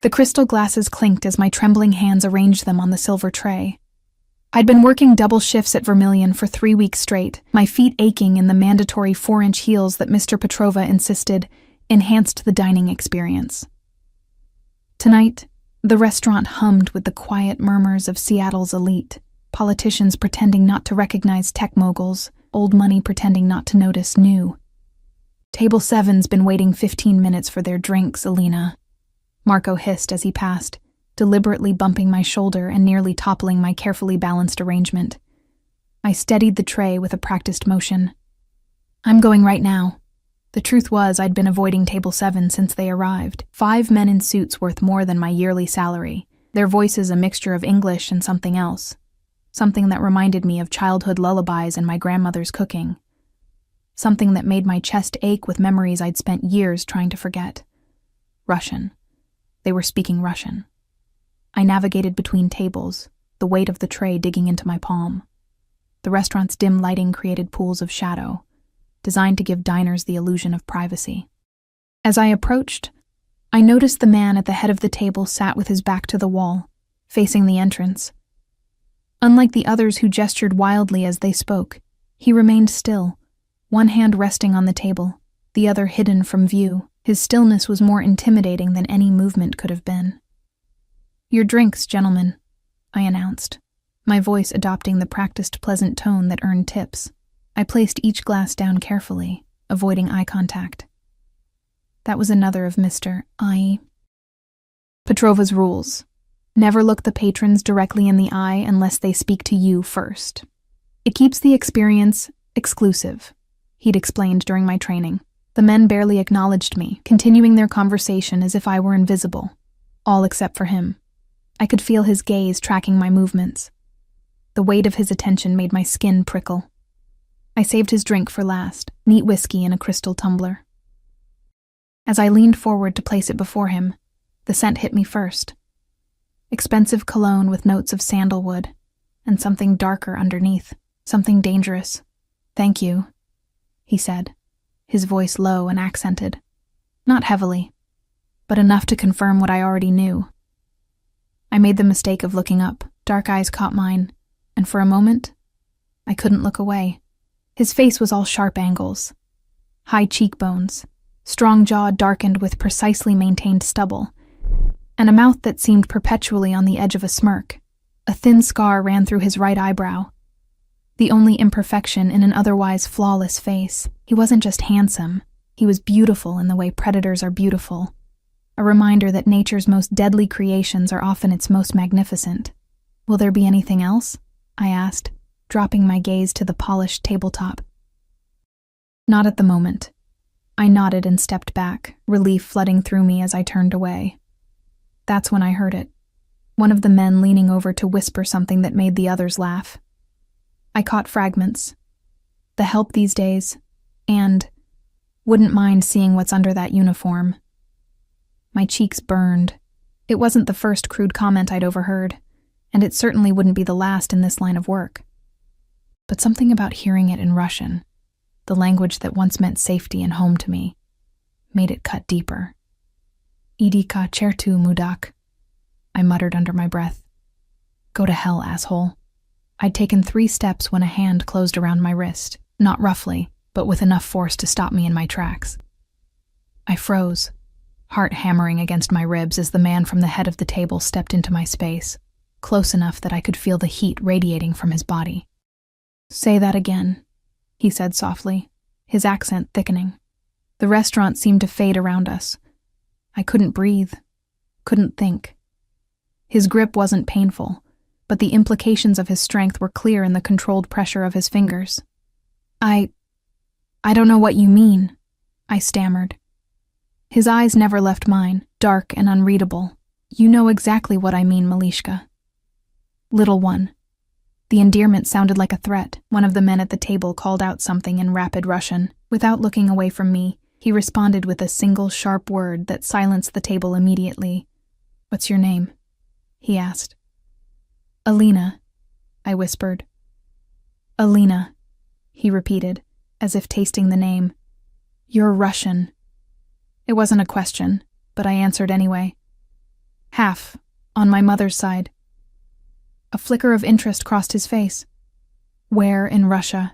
The crystal glasses clinked as my trembling hands arranged them on the silver tray. I'd been working double shifts at Vermilion for 3 weeks straight, my feet aching in the mandatory 4-inch heels that Mr. Petrova insisted enhanced the dining experience. Tonight, the restaurant hummed with the quiet murmurs of Seattle's elite, politicians pretending not to recognize tech moguls, old money pretending not to notice new. Table 7's been waiting 15 minutes for their drinks, Alina. Marco hissed as he passed, deliberately bumping my shoulder and nearly toppling my carefully balanced arrangement. I steadied the tray with a practiced motion. I'm going right now. The truth was I'd been avoiding Table 7 since they arrived. 5 men in suits worth more than my yearly salary, their voices a mixture of English and something else. Something that reminded me of childhood lullabies and my grandmother's cooking. Something that made my chest ache with memories I'd spent years trying to forget. Russian. They were speaking Russian. I navigated between tables, the weight of the tray digging into my palm. The restaurant's dim lighting created pools of shadow, designed to give diners the illusion of privacy. As I approached, I noticed the man at the head of the table sat with his back to the wall, facing the entrance. Unlike the others who gestured wildly as they spoke, he remained still, one hand resting on the table, the other hidden from view. His stillness was more intimidating than any movement could have been. "Your drinks, gentlemen," I announced, my voice adopting the practiced pleasant tone that earned tips. I placed each glass down carefully, avoiding eye contact. That was another of Mr. Petrova's rules. Never look the patrons directly in the eye unless they speak to you first. It keeps the experience exclusive, he'd explained during my training. The men barely acknowledged me, continuing their conversation as if I were invisible, all except for him. I could feel his gaze tracking my movements. The weight of his attention made my skin prickle. I saved his drink for last, neat whiskey in a crystal tumbler. As I leaned forward to place it before him, the scent hit me first. Expensive cologne with notes of sandalwood, and something darker underneath, something dangerous. "Thank you," he said, his voice low and accented. Not heavily, but enough to confirm what I already knew. I made the mistake of looking up. Dark eyes caught mine, and for a moment, I couldn't look away. His face was all sharp angles. High cheekbones, strong jaw darkened with precisely maintained stubble, and a mouth that seemed perpetually on the edge of a smirk. A thin scar ran through his right eyebrow, the only imperfection in an otherwise flawless face. He wasn't just handsome, he was beautiful in the way predators are beautiful. A reminder that nature's most deadly creations are often its most magnificent. "Will there be anything else?" I asked, dropping my gaze to the polished tabletop. "Not at the moment." I nodded and stepped back, relief flooding through me as I turned away. That's when I heard it. One of the men leaning over to whisper something that made the others laugh. I caught fragments. "The help these days," and "wouldn't mind seeing what's under that uniform." My cheeks burned. It wasn't the first crude comment I'd overheard, and it certainly wouldn't be the last in this line of work. But something about hearing it in Russian, the language that once meant safety and home to me, made it cut deeper. "Idi ka chertu, mudak," I muttered under my breath. "Go to hell, asshole." I'd taken 3 steps when a hand closed around my wrist, not roughly, but with enough force to stop me in my tracks. I froze, heart hammering against my ribs as the man from the head of the table stepped into my space, close enough that I could feel the heat radiating from his body. "Say that again," he said softly, his accent thickening. The restaurant seemed to fade around us. I couldn't breathe, couldn't think. His grip wasn't painful, but the implications of his strength were clear in the controlled pressure of his fingers. I don't know what you mean," I stammered. His eyes never left mine, dark and unreadable. "You know exactly what I mean, Malishka." "Little one." The endearment sounded like a threat. One of the men at the table called out something in rapid Russian. Without looking away from me, he responded with a single sharp word that silenced the table immediately. "What's your name?" he asked. "Alina," I whispered. "Alina," he repeated, as if tasting the name. "You're Russian." It wasn't a question, but I answered anyway. Half, on my mother's side. A flicker of interest crossed his face. Where in Russia?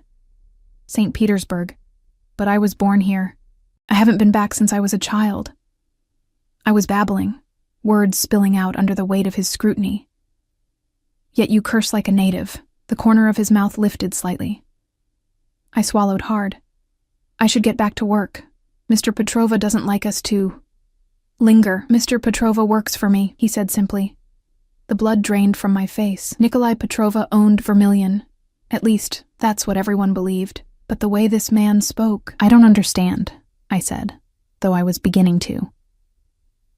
St. Petersburg. But I was born here. I haven't been back since I was a child. I was babbling, words spilling out under the weight of his scrutiny. Yet you curse like a native. The corner of his mouth lifted slightly. I swallowed hard. I should get back to work. Mr. Petrova doesn't like us to linger. Mr. Petrova works for me, he said simply. The blood drained from my face. Nikolai Petrova owned Vermilion. At least, that's what everyone believed. But the way this man spoke... I don't understand, I said, though I was beginning to.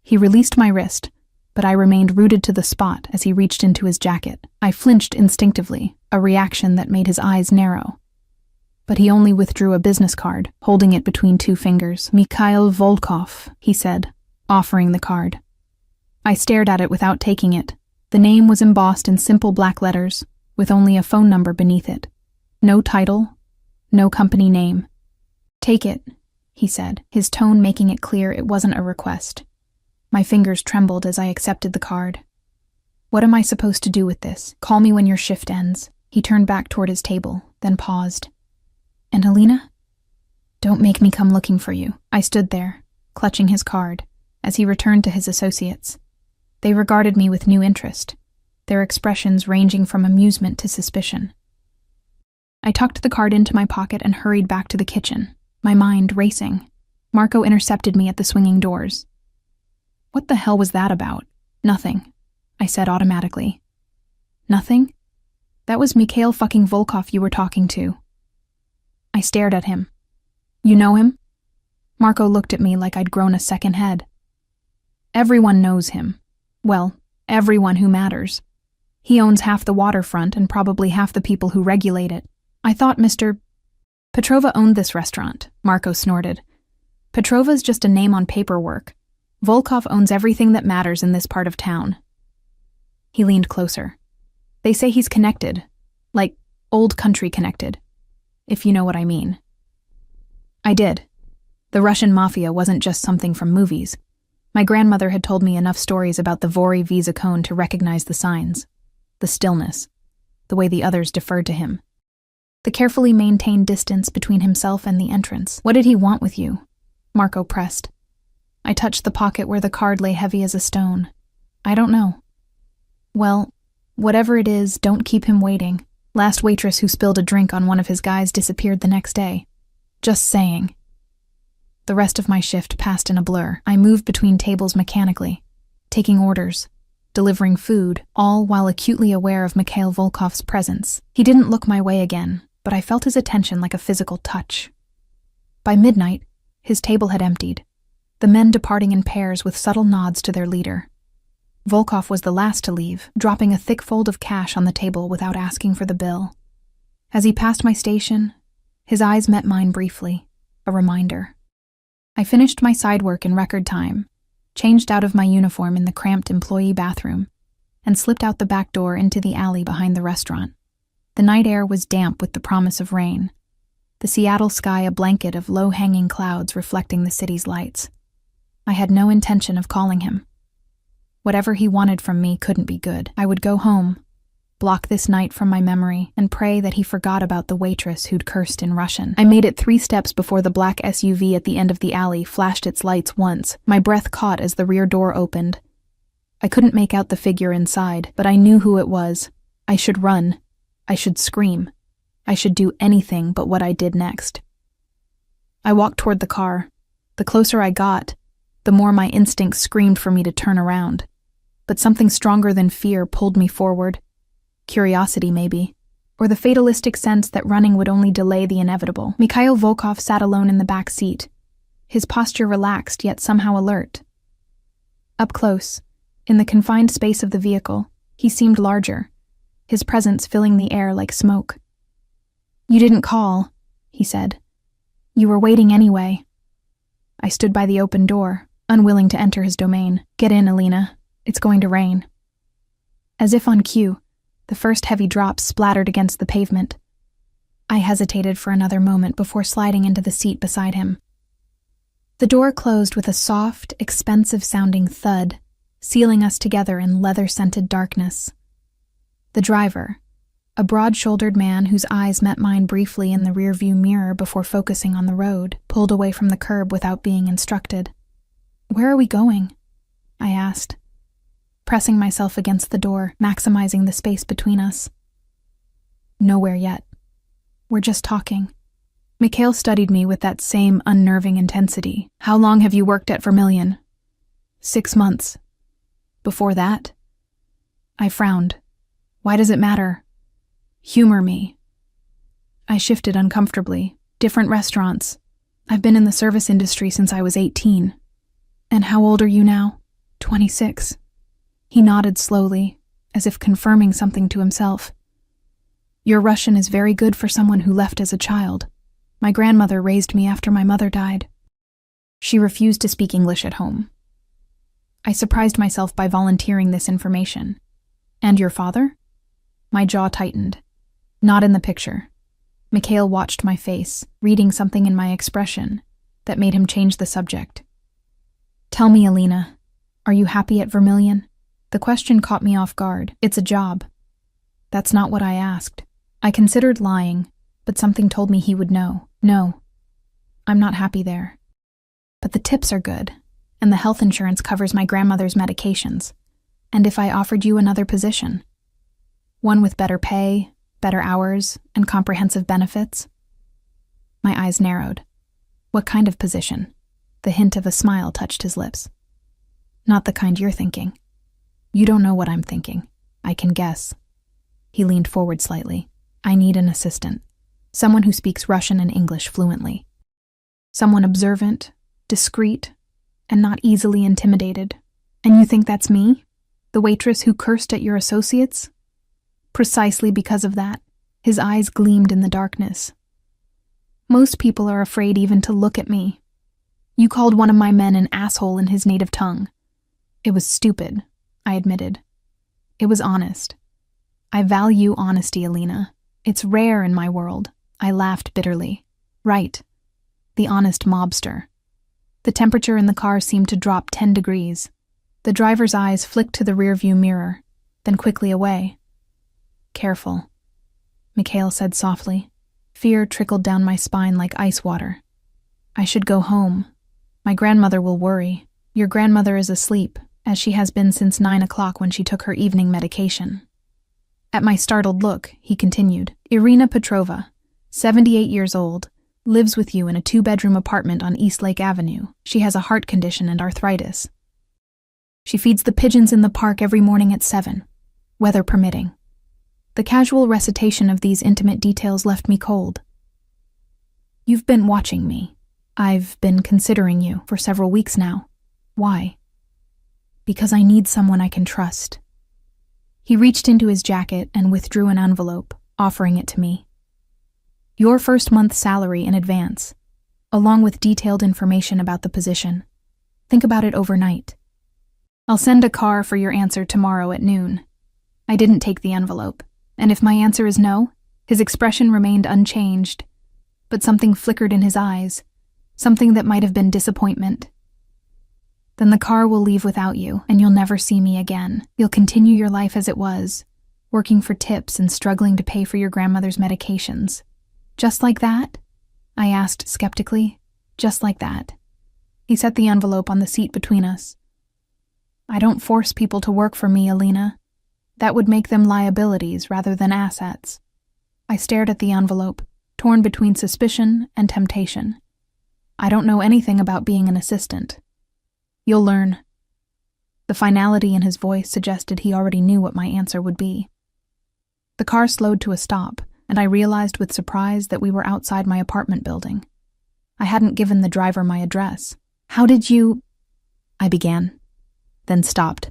He released my wrist, but I remained rooted to the spot as he reached into his jacket. I flinched instinctively, a reaction that made his eyes narrow. But he only withdrew a business card, holding it between two fingers. Mikhail Volkov, he said, offering the card. I stared at it without taking it. The name was embossed in simple black letters, with only a phone number beneath it. No title, no company name. Take it, he said, his tone making it clear it wasn't a request. My fingers trembled as I accepted the card. What am I supposed to do with this? Call me when your shift ends. He turned back toward his table, then paused. And Alina? Don't make me come looking for you. I stood there, clutching his card, as he returned to his associates. They regarded me with new interest, their expressions ranging from amusement to suspicion. I tucked the card into my pocket and hurried back to the kitchen, my mind racing. Marco intercepted me at the swinging doors. What the hell was that about? Nothing, I said automatically. Nothing? That was Mikhail fucking Volkov you were talking to. I stared at him. You know him? Marco looked at me like I'd grown a second head. Everyone knows him. Well, everyone who matters. He owns half the waterfront and probably half the people who regulate it. I thought Mr. Petrova owned this restaurant, Marco snorted. Petrova's just a name on paperwork. Volkov owns everything that matters in this part of town. He leaned closer. They say he's connected, like old country connected, if you know what I mean. I did. The Russian Mafia wasn't just something from movies. My grandmother had told me enough stories about the Vori Visa cone to recognize the signs, the stillness, the way the others deferred to him, the carefully maintained distance between himself and the entrance. What did he want with you? Marco pressed. I touched the pocket where the card lay heavy as a stone. I don't know. Well, whatever it is, don't keep him waiting. Last waitress who spilled a drink on one of his guys disappeared the next day. Just saying. The rest of my shift passed in a blur. I moved between tables mechanically, taking orders, delivering food, all while acutely aware of Mikhail Volkov's presence. He didn't look my way again, but I felt his attention like a physical touch. By midnight, his table had emptied, the men departing in pairs with subtle nods to their leader. Volkov was the last to leave, dropping a thick fold of cash on the table without asking for the bill. As he passed my station, his eyes met mine briefly, a reminder. I finished my side work in record time, changed out of my uniform in the cramped employee bathroom, and slipped out the back door into the alley behind the restaurant. The night air was damp with the promise of rain, the Seattle sky a blanket of low-hanging clouds reflecting the city's lights. I had no intention of calling him. Whatever he wanted from me couldn't be good. I would go home, block this night from my memory, and pray that he forgot about the waitress who'd cursed in Russian. I made it 3 steps before the black SUV at the end of the alley flashed its lights once. My breath caught as the rear door opened. I couldn't make out the figure inside, but I knew who it was. I should run. I should scream. I should do anything but what I did next. I walked toward the car. The closer I got, the more my instincts screamed for me to turn around. But something stronger than fear pulled me forward. Curiosity, maybe, or the fatalistic sense that running would only delay the inevitable. Mikhail Volkov sat alone in the back seat, his posture relaxed yet somehow alert. Up close, in the confined space of the vehicle, he seemed larger, his presence filling the air like smoke. "You didn't call," he said. "You were waiting anyway." I stood by the open door, unwilling to enter his domain. "Get in, Alina. It's going to rain." As if on cue, the first heavy drops splattered against the pavement. I hesitated for another moment before sliding into the seat beside him. The door closed with a soft, expensive-sounding thud, sealing us together in leather-scented darkness. The driver, a broad-shouldered man whose eyes met mine briefly in the rearview mirror before focusing on the road, pulled away from the curb without being instructed. "Where are we going?" I asked, pressing myself against the door, maximizing the space between us. "Nowhere yet. We're just talking." Mikhail studied me with that same unnerving intensity. "How long have you worked at Vermilion?" 6 months. "Before that?" I frowned. "Why does it matter?" "Humor me." I shifted uncomfortably. "Different restaurants. I've been in the service industry since I was 18. "And how old are you now?" 26. He nodded slowly, as if confirming something to himself. "Your Russian is very good for someone who left as a child. My grandmother raised me after my mother died. She refused to speak English at home." I surprised myself by volunteering this information. "And your father?" My jaw tightened. "Not in the picture." Mikhail watched my face, reading something in my expression that made him change the subject. "Tell me, Alina, are you happy at Vermilion?" The question caught me off guard. "It's a job." That's not what I asked. I considered lying, but something told me he would know. "No, I'm not happy there. But the tips are good, and the health insurance covers my grandmother's medications. And if I offered you another position? One with better pay, better hours, and comprehensive benefits?" My eyes narrowed. "What kind of position?" The hint of a smile touched his lips. "Not the kind you're thinking." "You don't know what I'm thinking. I can guess." He leaned forward slightly. "I need an assistant. Someone who speaks Russian and English fluently. Someone observant, discreet, and not easily intimidated. And you think that's me? The waitress who cursed at your associates?" "Precisely because of that." His eyes gleamed in the darkness. "Most people are afraid even to look at me. You called one of my men an asshole in his native tongue." "It was stupid," I admitted. "It was honest. I value honesty, Alina. It's rare in my world." I laughed bitterly. "Right. The honest mobster." The temperature in the car seemed to drop 10 degrees. The driver's eyes flicked to the rearview mirror, then quickly away. "Careful," Mikhail said softly. Fear trickled down my spine like ice water. "I should go home. My grandmother will worry. Your grandmother is asleep, as she has been since 9 o'clock when she took her evening medication." At my startled look, he continued, "Irina Petrova, 78 years old, lives with you in a 2-bedroom apartment on East Lake Avenue. She has a heart condition and arthritis. She feeds the pigeons in the park every morning at 7, weather permitting." The casual recitation of these intimate details left me cold. "You've been watching me. I've been considering you for several weeks now. Why?" "Because I need someone I can trust." He reached into his jacket and withdrew an envelope, offering it to me. "Your first month's salary in advance, along with detailed information about the position. Think about it overnight. I'll send a car for your answer tomorrow at noon." I didn't take the envelope, and if my answer is no, his expression remained unchanged, but something flickered in his eyes, something that might have been disappointment. "Then the car will leave without you, and you'll never see me again. You'll continue your life as it was, working for tips and struggling to pay for your grandmother's medications." "Just like that?" I asked skeptically. "Just like that." He set the envelope on the seat between us. "I don't force people to work for me, Alina. That would make them liabilities rather than assets." I stared at the envelope, torn between suspicion and temptation. "I don't know anything about being an assistant." "You'll learn." The finality in his voice suggested he already knew what my answer would be. The car slowed to a stop, and I realized with surprise that we were outside my apartment building. I hadn't given the driver my address. "How did you—" I began, then stopped.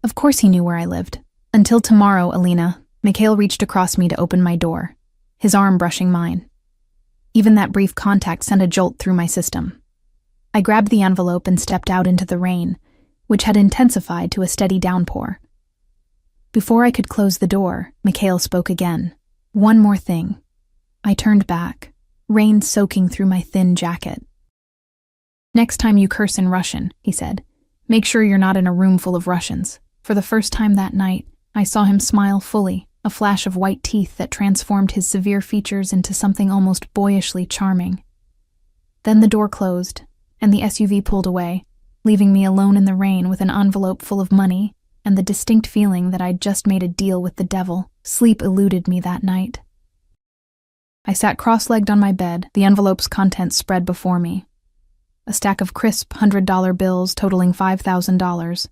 Of course he knew where I lived. "Until tomorrow, Alina." Mikhail reached across me to open my door, his arm brushing mine. Even that brief contact sent a jolt through my system. I grabbed the envelope and stepped out into the rain, which had intensified to a steady downpour. Before I could close the door, Mikhail spoke again. "One more thing." I turned back, rain soaking through my thin jacket. "Next time you curse in Russian," he said, Make sure you're not in a room full of Russians. For the first time that night, I saw him smile fully, a flash of white teeth that transformed his severe features into something almost boyishly charming. Then the door closed, and the SUV pulled away, leaving me alone in the rain with an envelope full of money and the distinct feeling that I'd just made a deal with the devil. Sleep eluded me that night. I sat cross-legged on my bed, the envelope's contents spread before me. A stack of crisp $100 bills totaling $5,000,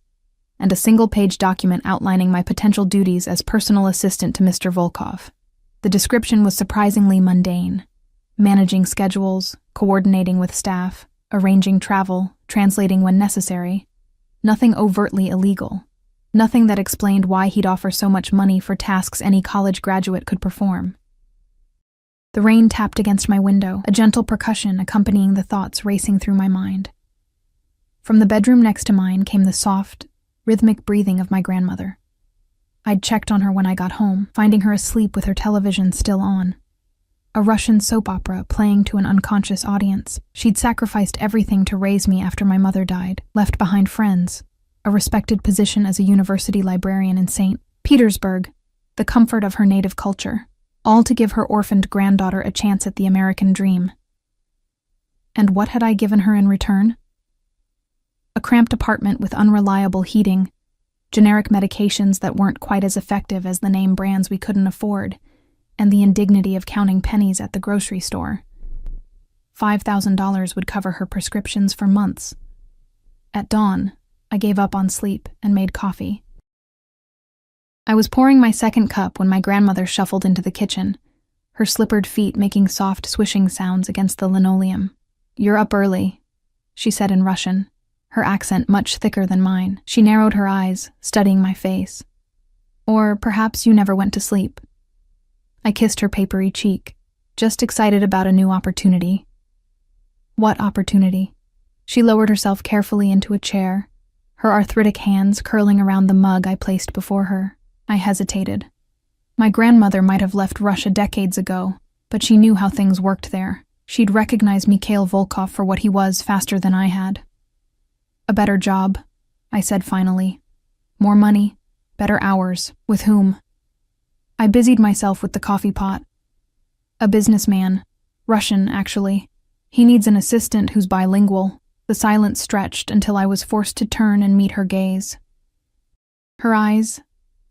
and a single-page document outlining my potential duties as personal assistant to Mr. Volkov. The description was surprisingly mundane: managing schedules, coordinating with staff, arranging travel, translating when necessary. Nothing overtly illegal. Nothing that explained why he'd offer so much money for tasks any college graduate could perform. The rain tapped against my window, a gentle percussion accompanying the thoughts racing through my mind. From the bedroom next to mine came the soft, rhythmic breathing of my grandmother. I'd checked on her when I got home, finding her asleep with her television still on. A Russian soap opera playing to an unconscious audience. She'd sacrificed everything to raise me after my mother died, left behind friends, a respected position as a university librarian in St. Petersburg, the comfort of her native culture, all to give her orphaned granddaughter a chance at the American dream. And what had I given her in return? A cramped apartment with unreliable heating, generic medications that weren't quite as effective as the name brands we couldn't afford, and the indignity of counting pennies at the grocery store. $5,000 would cover her prescriptions for months. At dawn, I gave up on sleep and made coffee. I was pouring my second cup when my grandmother shuffled into the kitchen, her slippered feet making soft swishing sounds against the linoleum. "You're up early," she said in Russian, her accent much thicker than mine. She narrowed her eyes, studying my face. "Or perhaps you never went to sleep." I kissed her papery cheek, just excited about a new opportunity. What opportunity? She lowered herself carefully into a chair, her arthritic hands curling around the mug I placed before her. I hesitated. My grandmother might have left Russia decades ago, but she knew how things worked there. She'd recognized Mikhail Volkov for what he was faster than I had. "A better job," I said finally. "More money, better hours. With whom?" I busied myself with the coffee pot. "A businessman. Russian, actually. He needs an assistant who's bilingual." The silence stretched until I was forced to turn and meet her gaze. Her eyes,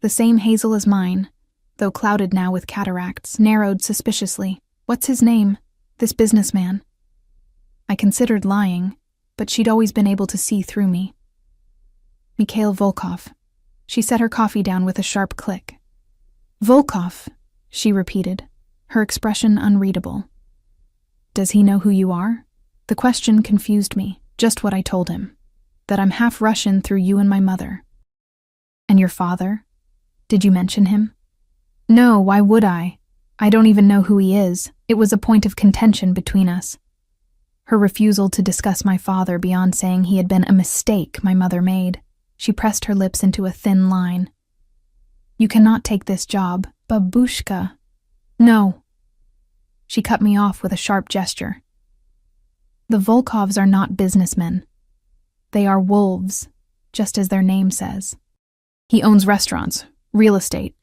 the same hazel as mine, though clouded now with cataracts, narrowed suspiciously. "What's his name, this businessman?" I considered lying, but she'd always been able to see through me. "Mikhail Volkov." She set her coffee down with a sharp click. "Volkov," she repeated, her expression unreadable. "Does he know who you are?" The question confused me. Just what I told him. That I'm half Russian through you and my mother. "And your father? Did you mention him?" "No, why would I? I don't even know who he is." It was a point of contention between us. Her refusal to discuss my father beyond saying he had been a mistake my mother made. She pressed her lips into a thin line. "You cannot take this job, babushka." "No." She cut me off with a sharp gesture. "The Volkovs are not businessmen. They are wolves, just as their name says. He owns restaurants, real estate.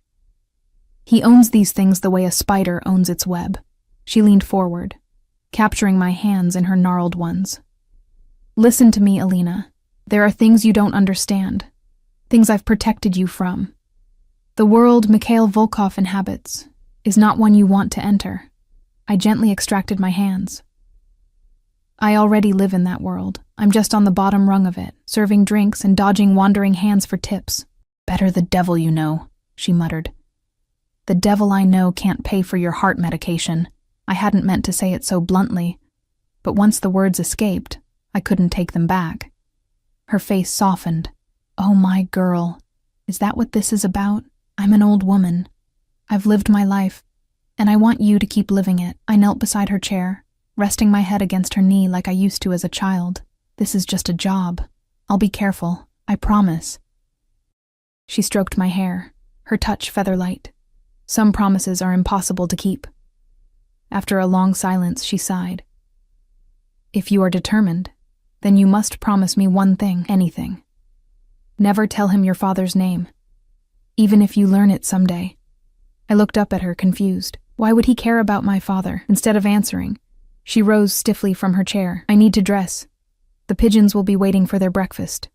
He owns these things the way a spider owns its web." She leaned forward, capturing my hands in her gnarled ones. "Listen to me, Alina. There are things you don't understand, things I've protected you from. The world Mikhail Volkov inhabits is not one you want to enter." I gently extracted my hands. "I already live in that world. I'm just on the bottom rung of it, serving drinks and dodging wandering hands for tips." "Better the devil you know," she muttered. "The devil I know can't pay for your heart medication." I hadn't meant to say it so bluntly, but once the words escaped, I couldn't take them back. Her face softened. "Oh, my girl, is that what this is about? I'm an old woman. I've lived my life, and I want you to keep living it." I knelt beside her chair, resting my head against her knee like I used to as a child. "This is just a job. I'll be careful, I promise." She stroked my hair, her touch feather-light. Some promises are impossible to keep. After a long silence, she sighed. "If you are determined, then you must promise me one thing, anything." Never tell him your father's name, even if you learn it someday. I looked up at her, confused. Why would he care about my father? Instead of answering, she rose stiffly from her chair. I need to dress. The pigeons will be waiting for their breakfast.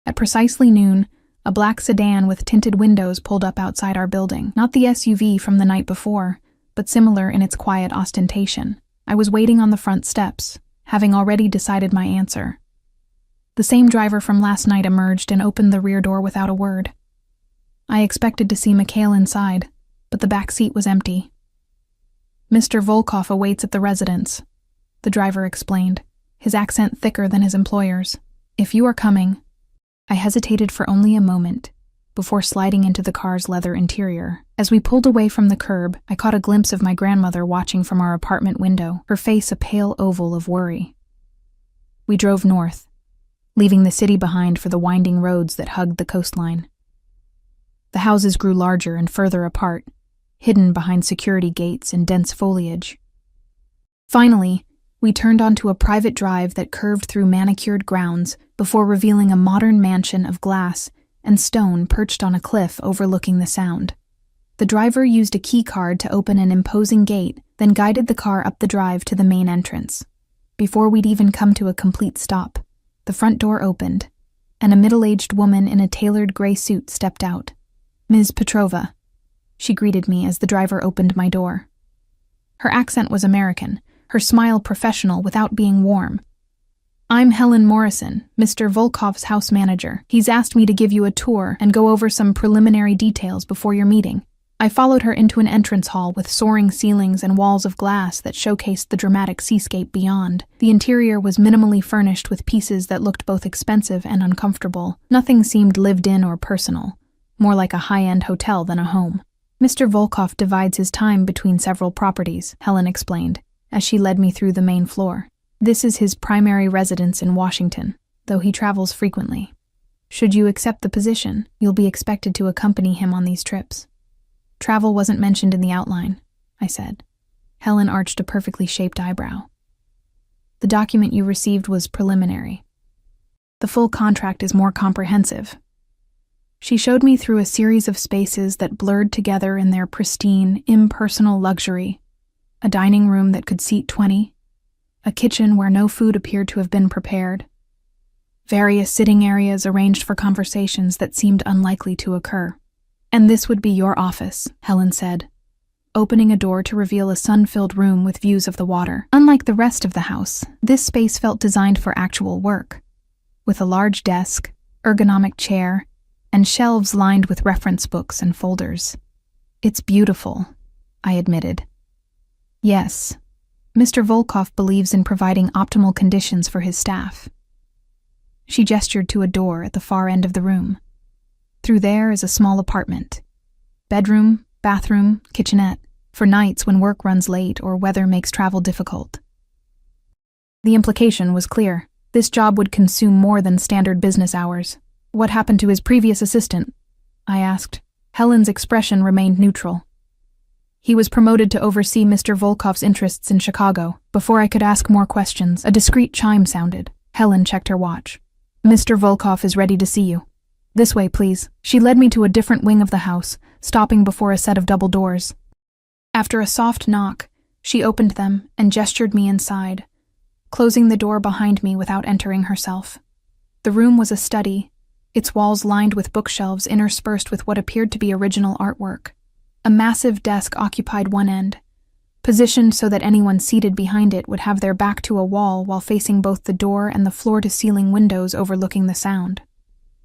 At precisely noon, a black sedan with tinted windows pulled up outside our building. Not the SUV from the night before, but similar in its quiet ostentation. I was waiting on the front steps, having already decided my answer. The same driver from last night emerged and opened the rear door without a word. I expected to see Mikhail inside, but the back seat was empty. Mr. Volkov awaits at the residence, the driver explained, his accent thicker than his employer's. If you are coming. I hesitated for only a moment, before sliding into the car's leather interior. As we pulled away from the curb, I caught a glimpse of my grandmother watching from our apartment window, her face a pale oval of worry. We drove north, leaving the city behind for the winding roads that hugged the coastline. The houses grew larger and further apart, hidden behind security gates and dense foliage. Finally, we turned onto a private drive that curved through manicured grounds before revealing a modern mansion of glass and stone perched on a cliff overlooking the Sound. The driver used a key card to open an imposing gate, then guided the car up the drive to the main entrance. Before we'd even come to a complete stop, the front door opened, and a middle-aged woman in a tailored gray suit stepped out. Ms. Petrova, she greeted me as the driver opened my door. Her accent was American, her smile professional without being warm. I'm Helen Morrison, Mr. Volkov's house manager. He's asked me to give you a tour and go over some preliminary details before your meeting. I followed her into an entrance hall with soaring ceilings and walls of glass that showcased the dramatic seascape beyond. The interior was minimally furnished with pieces that looked both expensive and uncomfortable. Nothing seemed lived in or personal, more like a high-end hotel than a home. Mr. Volkov divides his time between several properties, Helen explained, as she led me through the main floor. This is his primary residence in Washington, though he travels frequently. Should you accept the position, you'll be expected to accompany him on these trips. Travel wasn't mentioned in the outline, I said. Helen arched a perfectly shaped eyebrow. The document you received was preliminary. The full contract is more comprehensive. She showed me through a series of spaces that blurred together in their pristine, impersonal luxury. A dining room that could seat 20, a kitchen where no food appeared to have been prepared, various sitting areas arranged for conversations that seemed unlikely to occur. And this would be your office, Helen said, opening a door to reveal a sun-filled room with views of the water. Unlike the rest of the house, this space felt designed for actual work, with a large desk, ergonomic chair, and shelves lined with reference books and folders. It's beautiful, I admitted. Yes, Mr. Volkov believes in providing optimal conditions for his staff. She gestured to a door at the far end of the room. Through there is a small apartment. Bedroom, bathroom, kitchenette, for nights when work runs late or weather makes travel difficult. The implication was clear. This job would consume more than standard business hours. What happened to his previous assistant? I asked. Helen's expression remained neutral. He was promoted to oversee Mr. Volkov's interests in Chicago. Before I could ask more questions, a discreet chime sounded. Helen checked her watch. Mr. Volkov is ready to see you. This way, please. She led me to a different wing of the house, stopping before a set of double doors. After a soft knock, she opened them and gestured me inside, closing the door behind me without entering herself. The room was a study, its walls lined with bookshelves interspersed with what appeared to be original artwork. A massive desk occupied one end, positioned so that anyone seated behind it would have their back to a wall while facing both the door and the floor-to-ceiling windows overlooking the Sound.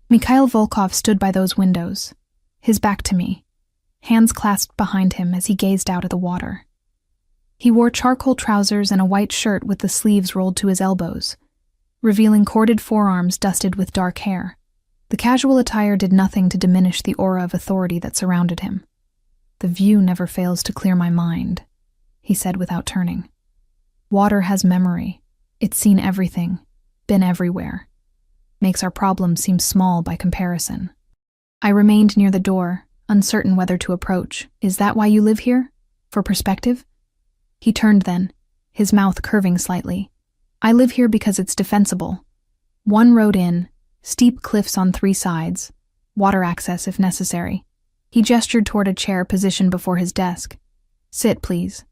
Mikhail Volkov stood by those windows, his back to me, hands clasped behind him as he gazed out at the water. He wore charcoal trousers and a white shirt with the sleeves rolled to his elbows, revealing corded forearms dusted with dark hair. The casual attire did nothing to diminish the aura of authority that surrounded him. The view never fails to clear my mind, he said without turning. Water has memory. It's seen everything, been everywhere. Makes our problems seem small by comparison. I remained near the door, uncertain whether to approach. Is that why you live here? For perspective? He turned then, his mouth curving slightly. I live here because it's defensible. One road in, steep cliffs on 3 sides, water access if necessary. He gestured toward a chair positioned before his desk. "Sit, please."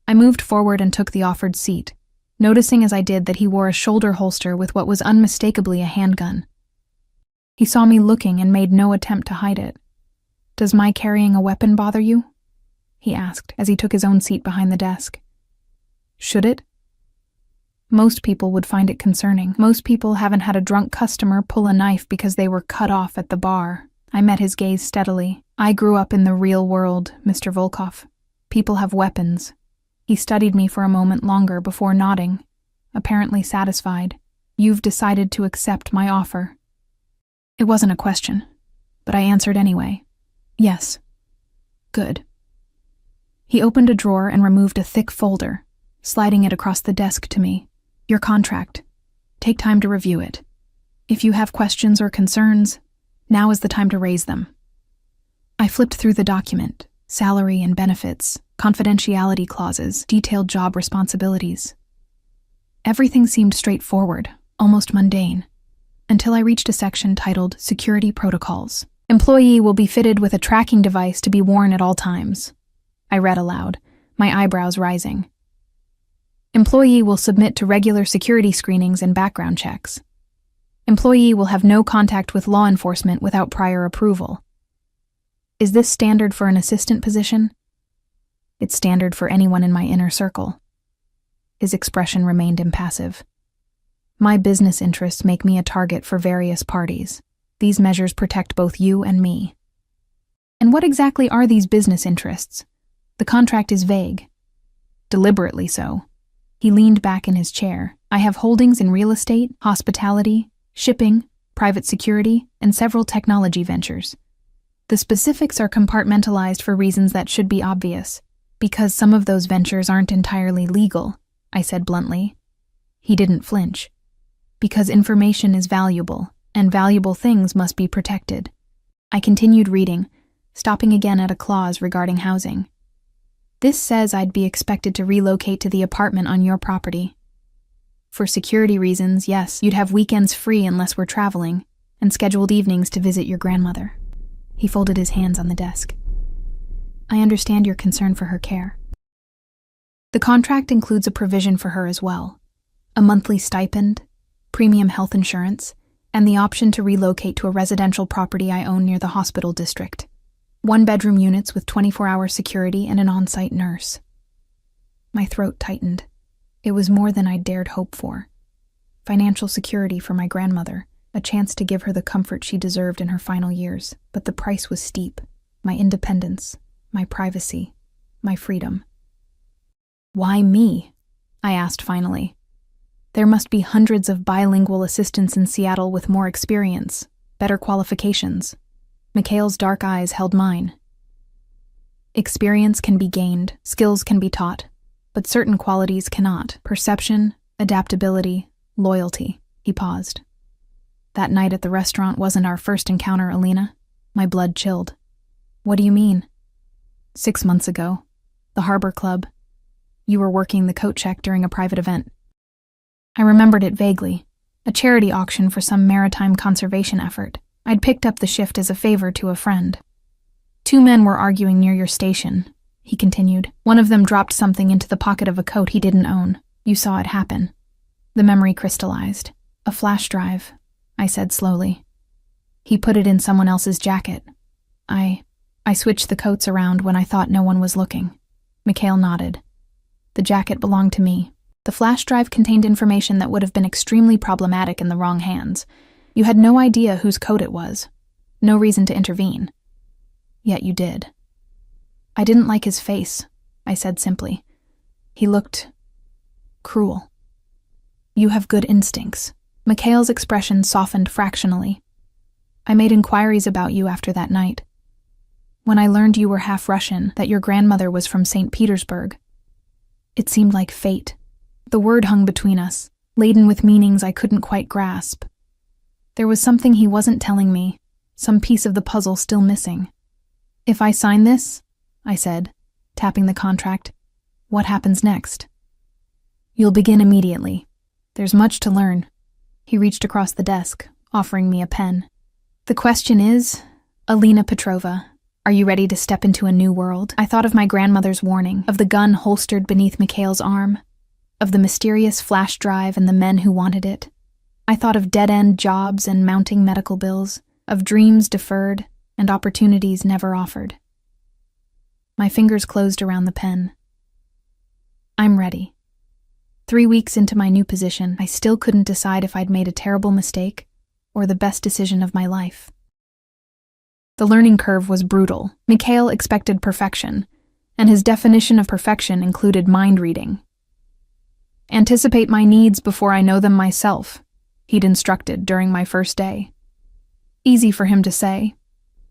I moved forward and took the offered seat, noticing as I did that he wore a shoulder holster with what was unmistakably a handgun. He saw me looking and made no attempt to hide it. "Does my carrying a weapon bother you?" he asked as he took his own seat behind the desk. "Should it?" Most people would find it concerning. Most people haven't had a drunk customer pull a knife because they were cut off at the bar. I met his gaze steadily. "I grew up in the real world, Mr. Volkov. People have weapons." He studied me for a moment longer before nodding, apparently satisfied. "You've decided to accept my offer." It wasn't a question, but I answered anyway. "Yes." "Good." He opened a drawer and removed a thick folder, sliding it across the desk to me. "Your contract. Take time to review it. If you have questions or concerns, now is the time to raise them." I flipped through the document: salary and benefits, confidentiality clauses, detailed job responsibilities. Everything seemed straightforward, almost mundane, until I reached a section titled Security Protocols. "Employee will be fitted with a tracking device to be worn at all times," I read aloud, my eyebrows rising. "Employee will submit to regular security screenings and background checks. Employee will have no contact with law enforcement without prior approval." Is this standard for an assistant position? It's standard for anyone in my inner circle. His expression remained impassive. "My business interests make me a target for various parties. These measures protect both you and me." "And what exactly are these business interests? The contract is vague." "Deliberately so." He leaned back in his chair. "I have holdings in real estate, hospitality, shipping, private security, and several technology ventures. The specifics are compartmentalized for reasons that should be obvious, because some of those ventures aren't entirely legal," I said bluntly. He didn't flinch. "Because information is valuable, and valuable things must be protected." I continued reading, stopping again at a clause regarding housing. "This says I'd be expected to relocate to the apartment on your property. For security reasons, yes, you'd have weekends free unless we're traveling, and scheduled evenings to visit your grandmother." He folded his hands on the desk. "I understand your concern for her care. The contract includes a provision for her as well: a monthly stipend, premium health insurance, and the option to relocate to a residential property I own near the hospital district. 1-bedroom units with 24-hour security and an on-site nurse." My throat tightened. It was more than I dared hope for. Financial security for my grandmother, a chance to give her the comfort she deserved in her final years, but the price was steep: my independence, my privacy, my freedom. "Why me?" I asked finally. "There must be hundreds of bilingual assistants in Seattle with more experience, better qualifications." Mikhail's dark eyes held mine. "Experience can be gained, skills can be taught, but certain qualities cannot: perception, adaptability, loyalty." He paused. "That night at the restaurant wasn't our first encounter, Alina." My blood chilled. "What do you mean?" 6 months ago. The Harbor Club. You were working the coat check during a private event. I remembered it vaguely. A charity auction for some maritime conservation effort. I'd picked up the shift as a favor to a friend. 2 men were arguing near your station," he continued. "One of them dropped something into the pocket of a coat he didn't own. You saw it happen." The memory crystallized. "A flash drive," I said slowly. "He put it in someone else's jacket. I switched the coats around when I thought no one was looking." Mikhail nodded. "The jacket belonged to me. The flash drive contained information that would have been extremely problematic in the wrong hands. You had no idea whose coat it was. No reason to intervene. Yet you did." "I didn't like his face," I said simply. "He looked cruel." "You have good instincts." Mikhail's expression softened fractionally. "I made inquiries about you after that night. When I learned you were half Russian, that your grandmother was from St. Petersburg, it seemed like fate. The word hung between us, laden with meanings I couldn't quite grasp. There was something he wasn't telling me, some piece of the puzzle still missing. "If I sign this," I said, tapping the contract, "what happens next?" "You'll begin immediately. There's much to learn." He reached across the desk, offering me a pen. "The question is, Alina Petrova, are you ready to step into a new world?" I thought of my grandmother's warning, of the gun holstered beneath Mikhail's arm, of the mysterious flash drive and the men who wanted it. I thought of dead-end jobs and mounting medical bills, of dreams deferred and opportunities never offered. My fingers closed around the pen. I'm ready. 3 weeks into my new position, I still couldn't decide if I'd made a terrible mistake or the best decision of my life. The learning curve was brutal. Mikhail expected perfection, and his definition of perfection included mind reading. "Anticipate my needs before I know them myself," he'd instructed during my first day. Easy for him to say.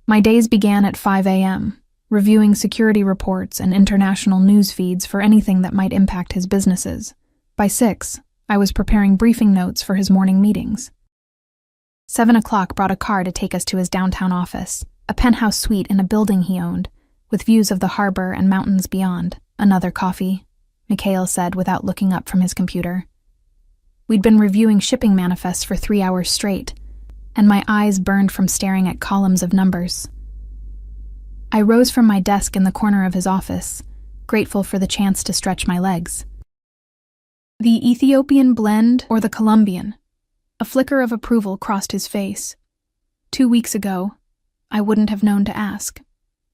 My days began at 5 a.m., reviewing security reports and international news feeds for anything that might impact his businesses. By 6, I was preparing briefing notes for his morning meetings. 7 o'clock brought a car to take us to his downtown office, a penthouse suite in a building he owned, with views of the harbor and mountains beyond. "Another coffee," Mikhail said without looking up from his computer. We'd been reviewing shipping manifests for 3 hours straight, and my eyes burned from staring at columns of numbers. I rose from my desk in the corner of his office, grateful for the chance to stretch my legs. "The Ethiopian blend or the Colombian?" A flicker of approval crossed his face. 2 weeks ago, I wouldn't have known to ask.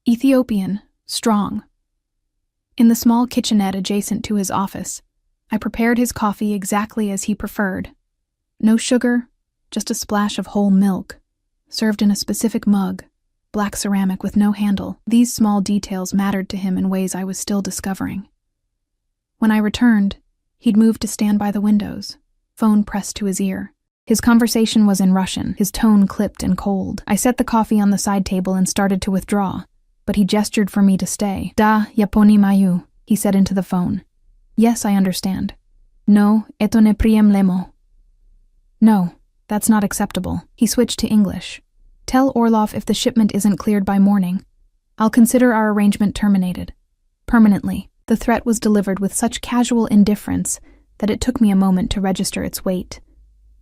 Ethiopian, strong. In the small kitchenette adjacent to his office, I prepared his coffee exactly as he preferred. No sugar, just a splash of whole milk, served in a specific mug, black ceramic with no handle. These small details mattered to him in ways I was still discovering. When I returned, he'd moved to stand by the windows, phone pressed to his ear. His conversation was in Russian, his tone clipped and cold. I set the coffee on the side table and started to withdraw, but he gestured for me to stay. "Da, я понимаю," he said into the phone. "Yes, I understand." "No, это неприемлемо." "No, that's not acceptable." He switched to English. "Tell Orlov if the shipment isn't cleared by morning, I'll consider our arrangement terminated. Permanently." The threat was delivered with such casual indifference that it took me a moment to register its weight.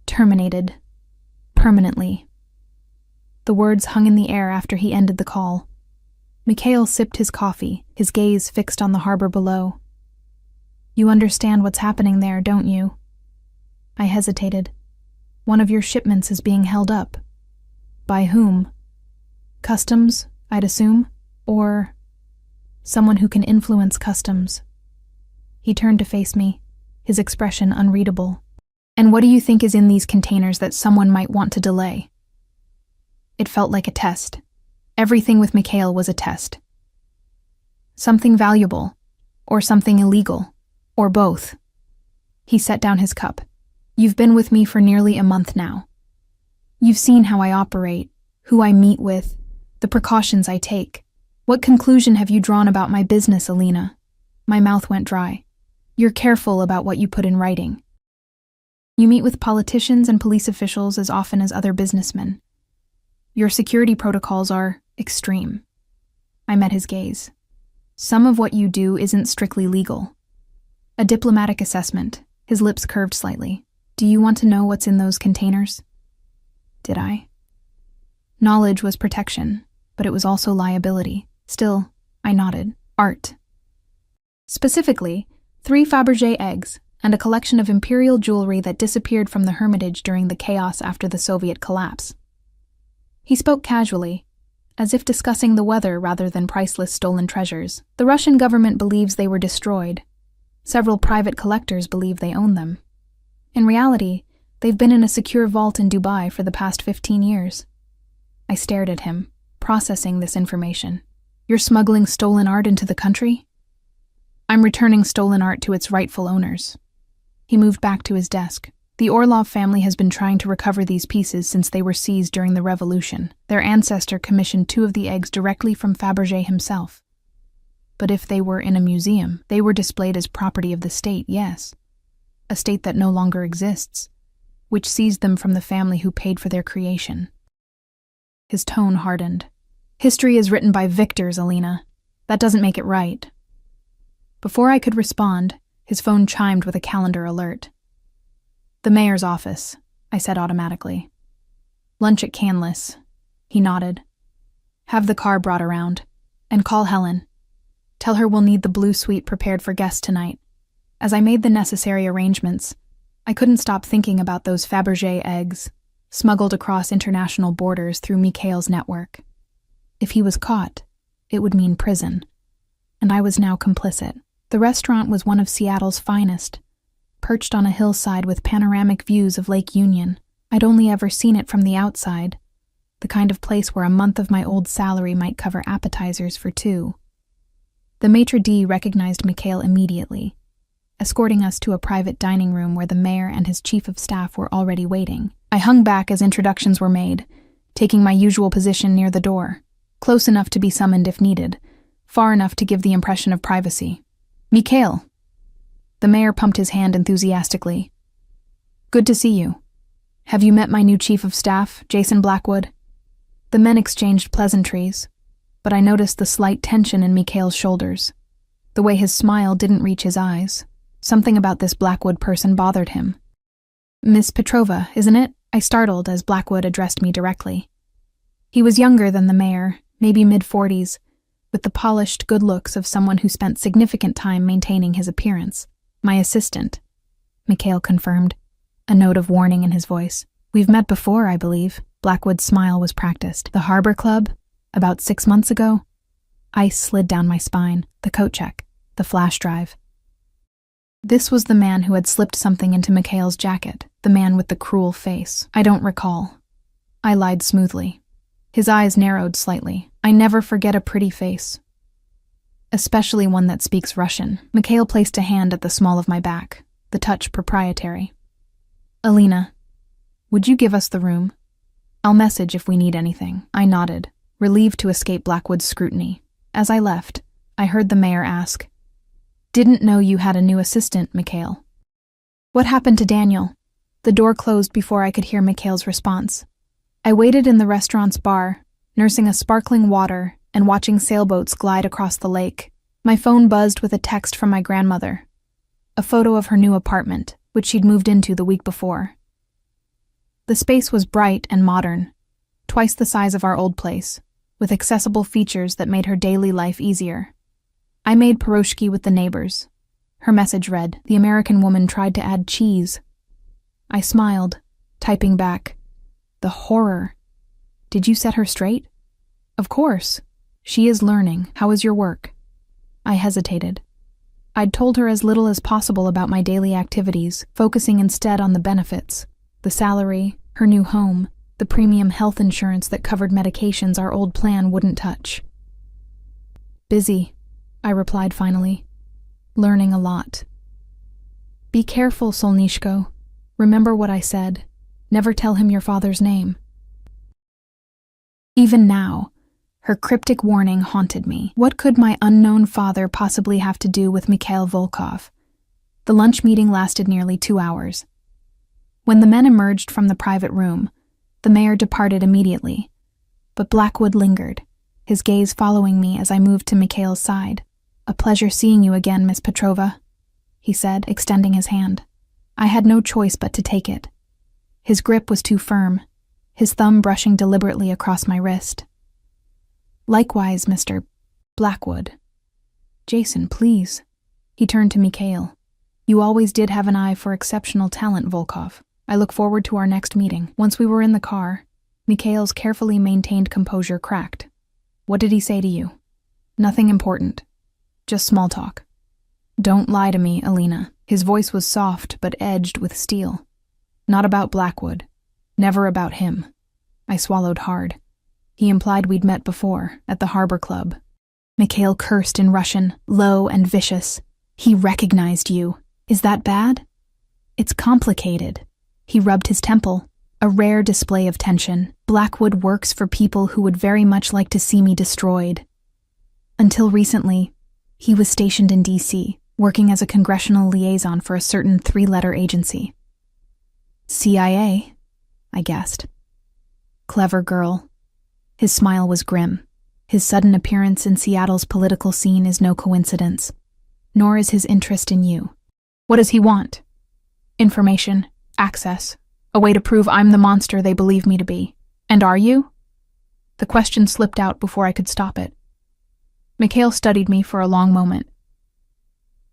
Terminated. Permanently. The words hung in the air after he ended the call. Mikhail sipped his coffee, his gaze fixed on the harbor below. "You understand what's happening there, don't you?" I hesitated. "One of your shipments is being held up." "By whom?" "Customs, I'd assume, or someone who can influence customs." He turned to face me, his expression unreadable. "And what do you think is in these containers that someone might want to delay?" It felt like a test. Everything with Mikhail was a test. Something valuable, or something illegal, or both. He set down his cup. "You've been with me for nearly a month now. You've seen how I operate, who I meet with, the precautions I take. What conclusion have you drawn about my business, Alina?" My mouth went dry. "You're careful about what you put in writing. You meet with politicians and police officials as often as other businessmen. Your security protocols are extreme." I met his gaze. "Some of what you do isn't strictly legal." A diplomatic assessment. His lips curved slightly. "Do you want to know what's in those containers?" Did I? Knowledge was protection, but it was also liability. Still, I nodded. "Art." Specifically, 3 Fabergé eggs and a collection of imperial jewelry that disappeared from the Hermitage during the chaos after the Soviet collapse. He spoke casually, as if discussing the weather rather than priceless stolen treasures. "The Russian government believes they were destroyed. Several private collectors believe they own them. In reality, they've been in a secure vault in Dubai for the past 15 years. I stared at him, processing this information. "You're smuggling stolen art into the country?" "I'm returning stolen art to its rightful owners." He moved back to his desk. "The Orlov family has been trying to recover these pieces since they were seized during the revolution. Their ancestor commissioned 2 of the eggs directly from Fabergé himself. But if they were in a museum, they were displayed as property of the state, yes. A state that no longer exists, which seized them from the family who paid for their creation." His tone hardened. "History is written by victors, Alina. That doesn't make it right." Before I could respond, his phone chimed with a calendar alert. "The mayor's office," I said automatically. Lunch at Canlis. He nodded. Have the car brought around. And call Helen. Tell her we'll need the blue suite prepared for guests tonight. As I made the necessary arrangements, I couldn't stop thinking about those Fabergé eggs, smuggled across international borders through Mikhail's network. If he was caught, it would mean prison. And I was now complicit. The restaurant was one of Seattle's finest, perched on a hillside with panoramic views of Lake Union. I'd only ever seen it from the outside, the kind of place where a month of my old salary might cover appetizers for two. The maitre d' recognized Mikhail immediately, escorting us to a private dining room where the mayor and his chief of staff were already waiting. I hung back as introductions were made, taking my usual position near the door, close enough to be summoned if needed, far enough to give the impression of privacy. Mikhail. The mayor pumped his hand enthusiastically. Good to see you. Have you met my new chief of staff, Jason Blackwood? The men exchanged pleasantries, but I noticed the slight tension in Mikhail's shoulders. The way his smile didn't reach his eyes. Something about this Blackwood person bothered him. Miss Petrova, isn't it? I startled as Blackwood addressed me directly. He was younger than the mayor, maybe mid-40s, with the polished good looks of someone who spent significant time maintaining his appearance. My assistant, Mikhail confirmed, a note of warning in his voice. We've met before, I believe. Blackwood's smile was practiced. The Harbor Club? About 6 months ago? Ice slid down my spine. The coat check. The flash drive. This was the man who had slipped something into Mikhail's jacket, the man with the cruel face. I don't recall. I lied smoothly. His eyes narrowed slightly. I never forget a pretty face, especially one that speaks Russian. Mikhail placed a hand at the small of my back, the touch proprietary. Alina, would you give us the room? I'll message if we need anything. I nodded, relieved to escape Blackwood's scrutiny. As I left, I heard the mayor ask, Didn't know you had a new assistant, Mikhail. What happened to Daniel? The door closed before I could hear Mikhail's response. I waited in the restaurant's bar, nursing a sparkling water and watching sailboats glide across the lake. My phone buzzed with a text from my grandmother, a photo of her new apartment, which she'd moved into the week before. The space was bright and modern, twice the size of our old place, with accessible features that made her daily life easier. I made pierogi with the neighbors. Her message read, The American woman tried to add cheese. I smiled, typing back, The horror. Did you set her straight? Of course. She is learning. How is your work? I hesitated. I'd told her as little as possible about my daily activities, focusing instead on the benefits, the salary, her new home, the premium health insurance that covered medications our old plan wouldn't touch. Busy, I replied finally. Learning a lot. Be careful, Solnishko. Remember what I said. Never tell him your father's name. Even now, her cryptic warning haunted me. What could my unknown father possibly have to do with Mikhail Volkov? The lunch meeting lasted nearly 2 hours. When the men emerged from the private room, the mayor departed immediately, but Blackwood lingered, his gaze following me as I moved to Mikhail's side. A pleasure seeing you again, Miss Petrova, he said, extending his hand. I had no choice but to take it. His grip was too firm, his thumb brushing deliberately across my wrist. Likewise, Mr. Blackwood. Jason, please. He turned to Mikhail. You always did have an eye for exceptional talent, Volkov. I look forward to our next meeting. Once we were in the car, Mikhail's carefully maintained composure cracked. What did he say to you? Nothing important. Just small talk. Don't lie to me, Alina. His voice was soft but edged with steel. Not about Blackwood. Never about him. I swallowed hard. He implied we'd met before, at the Harbor Club. Mikhail cursed in Russian, low and vicious. He recognized you. Is that bad? It's complicated. He rubbed his temple, a rare display of tension. Blackwood works for people who would very much like to see me destroyed. Until recently, he was stationed in D.C., working as a congressional liaison for a certain 3-letter agency. CIA, I guessed. Clever girl. His smile was grim. His sudden appearance in Seattle's political scene is no coincidence, nor is his interest in you. What does he want? Information, access, a way to prove I'm the monster they believe me to be. And are you? The question slipped out before I could stop it. Mikhail studied me for a long moment.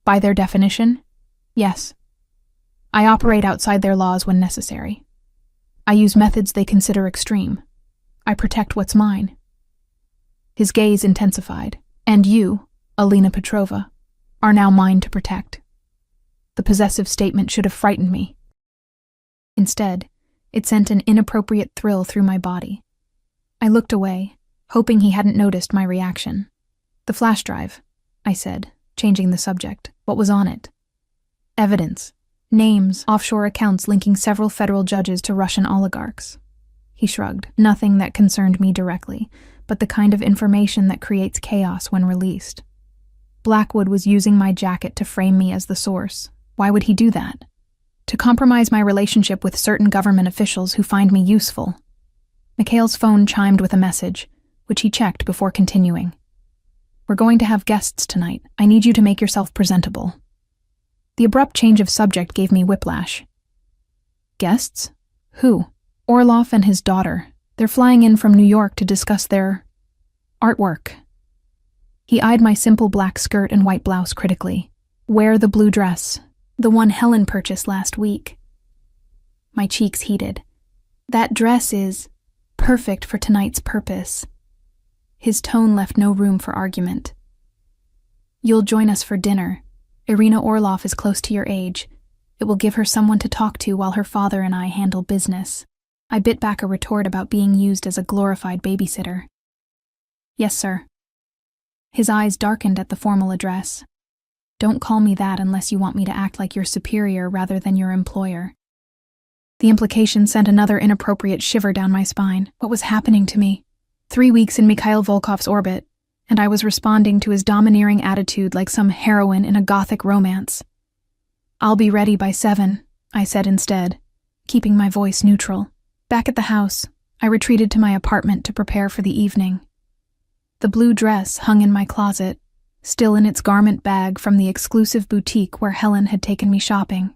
By their definition, yes. I operate outside their laws when necessary. I use methods they consider extreme. I protect what's mine. His gaze intensified. And you, Alina Petrova, are now mine to protect. The possessive statement should have frightened me. Instead, it sent an inappropriate thrill through my body. I looked away, hoping he hadn't noticed my reaction. The flash drive, I said, changing the subject. What was on it? Evidence. Names, offshore accounts linking several federal judges to Russian oligarchs. He shrugged. Nothing that concerned me directly, but the kind of information that creates chaos when released. Blackwood was using my jacket to frame me as the source. Why would he do that? To compromise my relationship with certain government officials who find me useful. Mikhail's phone chimed with a message, which he checked before continuing. We're going to have guests tonight. I need you to make yourself presentable. The abrupt change of subject gave me whiplash. Guests? Who? Orlov and his daughter. They're flying in from New York to discuss their artwork. He eyed my simple black skirt and white blouse critically. Wear the blue dress, the one Helen purchased last week. My cheeks heated. That dress is perfect for tonight's purpose. His tone left no room for argument. You'll join us for dinner. Irina Orlov is close to your age. It will give her someone to talk to while her father and I handle business. I bit back a retort about being used as a glorified babysitter. Yes, sir. His eyes darkened at the formal address. Don't call me that unless you want me to act like your superior rather than your employer. The implication sent another inappropriate shiver down my spine. What was happening to me? 3 weeks in Mikhail Volkov's orbit, and I was responding to his domineering attitude like some heroine in a gothic romance. I'll be ready by 7, I said instead, keeping my voice neutral. Back at the house, I retreated to my apartment to prepare for the evening. The blue dress hung in my closet, still in its garment bag from the exclusive boutique where Helen had taken me shopping.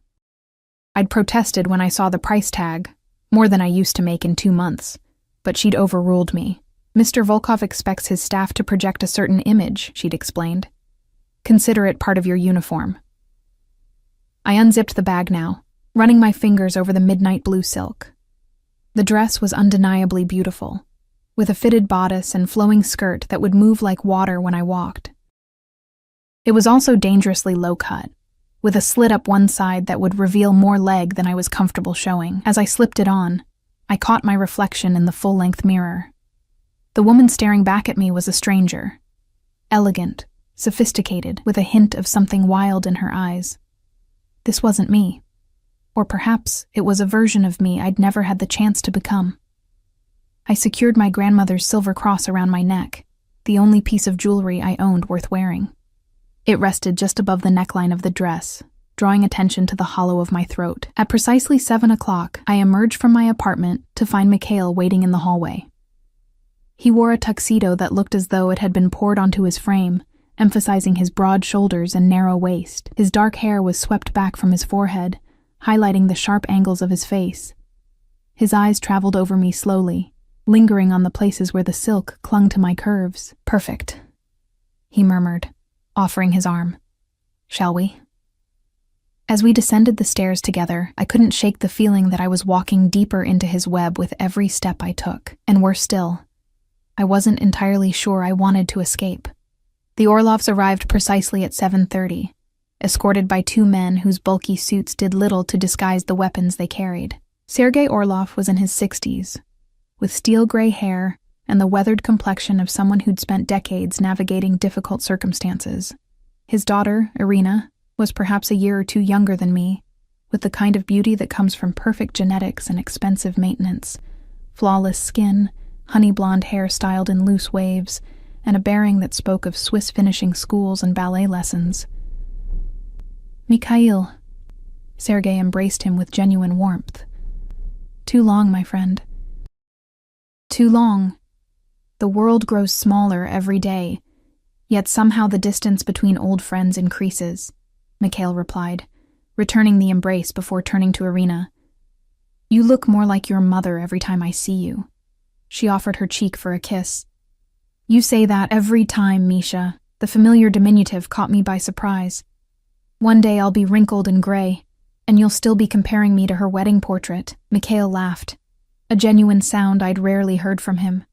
I'd protested when I saw the price tag, more than I used to make in 2 months, but she'd overruled me. Mr. Volkov expects his staff to project a certain image, she'd explained. Consider it part of your uniform. I unzipped the bag now, running my fingers over the midnight blue silk. The dress was undeniably beautiful, with a fitted bodice and flowing skirt that would move like water when I walked. It was also dangerously low-cut, with a slit up one side that would reveal more leg than I was comfortable showing. As I slipped it on, I caught my reflection in the full-length mirror. The woman staring back at me was a stranger. Elegant, sophisticated, with a hint of something wild in her eyes. This wasn't me. Or perhaps it was a version of me I'd never had the chance to become. I secured my grandmother's silver cross around my neck, the only piece of jewelry I owned worth wearing. It rested just above the neckline of the dress, drawing attention to the hollow of my throat. At precisely 7 o'clock, I emerged from my apartment to find Mikhail waiting in the hallway. He wore a tuxedo that looked as though it had been poured onto his frame, emphasizing his broad shoulders and narrow waist. His dark hair was swept back from his forehead, highlighting the sharp angles of his face. His eyes traveled over me slowly, lingering on the places where the silk clung to my curves. Perfect, he murmured, offering his arm. Shall we? As we descended the stairs together, I couldn't shake the feeling that I was walking deeper into his web with every step I took. And worse still, I wasn't entirely sure I wanted to escape. The Orlovs arrived precisely at 7:30, escorted by 2 men whose bulky suits did little to disguise the weapons they carried. Sergei Orlov was in his 60s, with steel-gray hair and the weathered complexion of someone who'd spent decades navigating difficult circumstances. His daughter, Irina, was perhaps a year or 2 younger than me, with the kind of beauty that comes from perfect genetics and expensive maintenance, flawless skin, honey blonde hair styled in loose waves, and a bearing that spoke of Swiss finishing schools and ballet lessons. Mikhail. Sergei embraced him with genuine warmth. Too long, my friend. Too long. The world grows smaller every day, yet somehow the distance between old friends increases, Mikhail replied, returning the embrace before turning to Irina. You look more like your mother every time I see you. She offered her cheek for a kiss. You say that every time, Misha. The familiar diminutive caught me by surprise. One day I'll be wrinkled and gray, and you'll still be comparing me to her wedding portrait. Mikhail laughed, a genuine sound I'd rarely heard from him.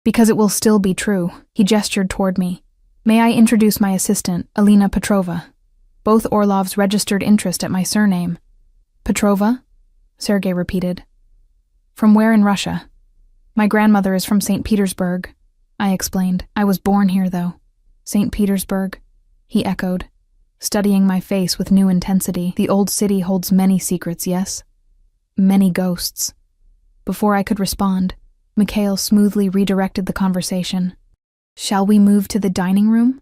Because it will still be true. He gestured toward me. May I introduce my assistant, Alina Petrova. Both Orlovs registered interest at my surname. Petrova? Sergei repeated. From where in Russia? My grandmother is from St. Petersburg, I explained. I was born here, though. St. Petersburg, he echoed, studying my face with new intensity. The old city holds many secrets, yes? Many ghosts. Before I could respond, Mikhail smoothly redirected the conversation. Shall we move to the dining room?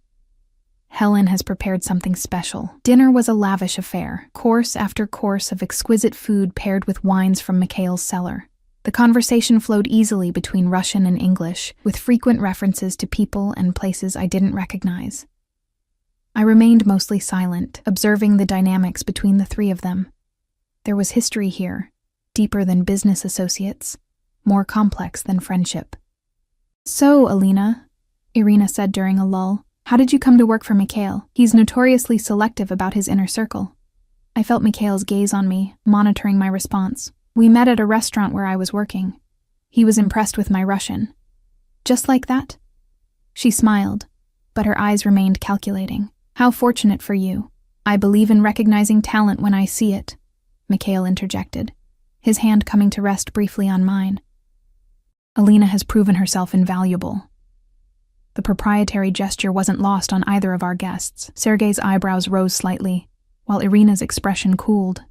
Helen has prepared something special. Dinner was a lavish affair, course after course of exquisite food paired with wines from Mikhail's cellar. The conversation flowed easily between Russian and English, with frequent references to people and places I didn't recognize. I remained mostly silent, observing the dynamics between the three of them. There was history here, deeper than business associates, more complex than friendship. So, Alina, Irina said during a lull, how did you come to work for Mikhail? He's notoriously selective about his inner circle. I felt Mikhail's gaze on me, monitoring my response. We met at a restaurant where I was working. He was impressed with my Russian. Just like that? She smiled, but her eyes remained calculating. How fortunate for you. I believe in recognizing talent when I see it, Mikhail interjected, his hand coming to rest briefly on mine. Alina has proven herself invaluable. The proprietary gesture wasn't lost on either of our guests. Sergei's eyebrows rose slightly, while Irina's expression cooled.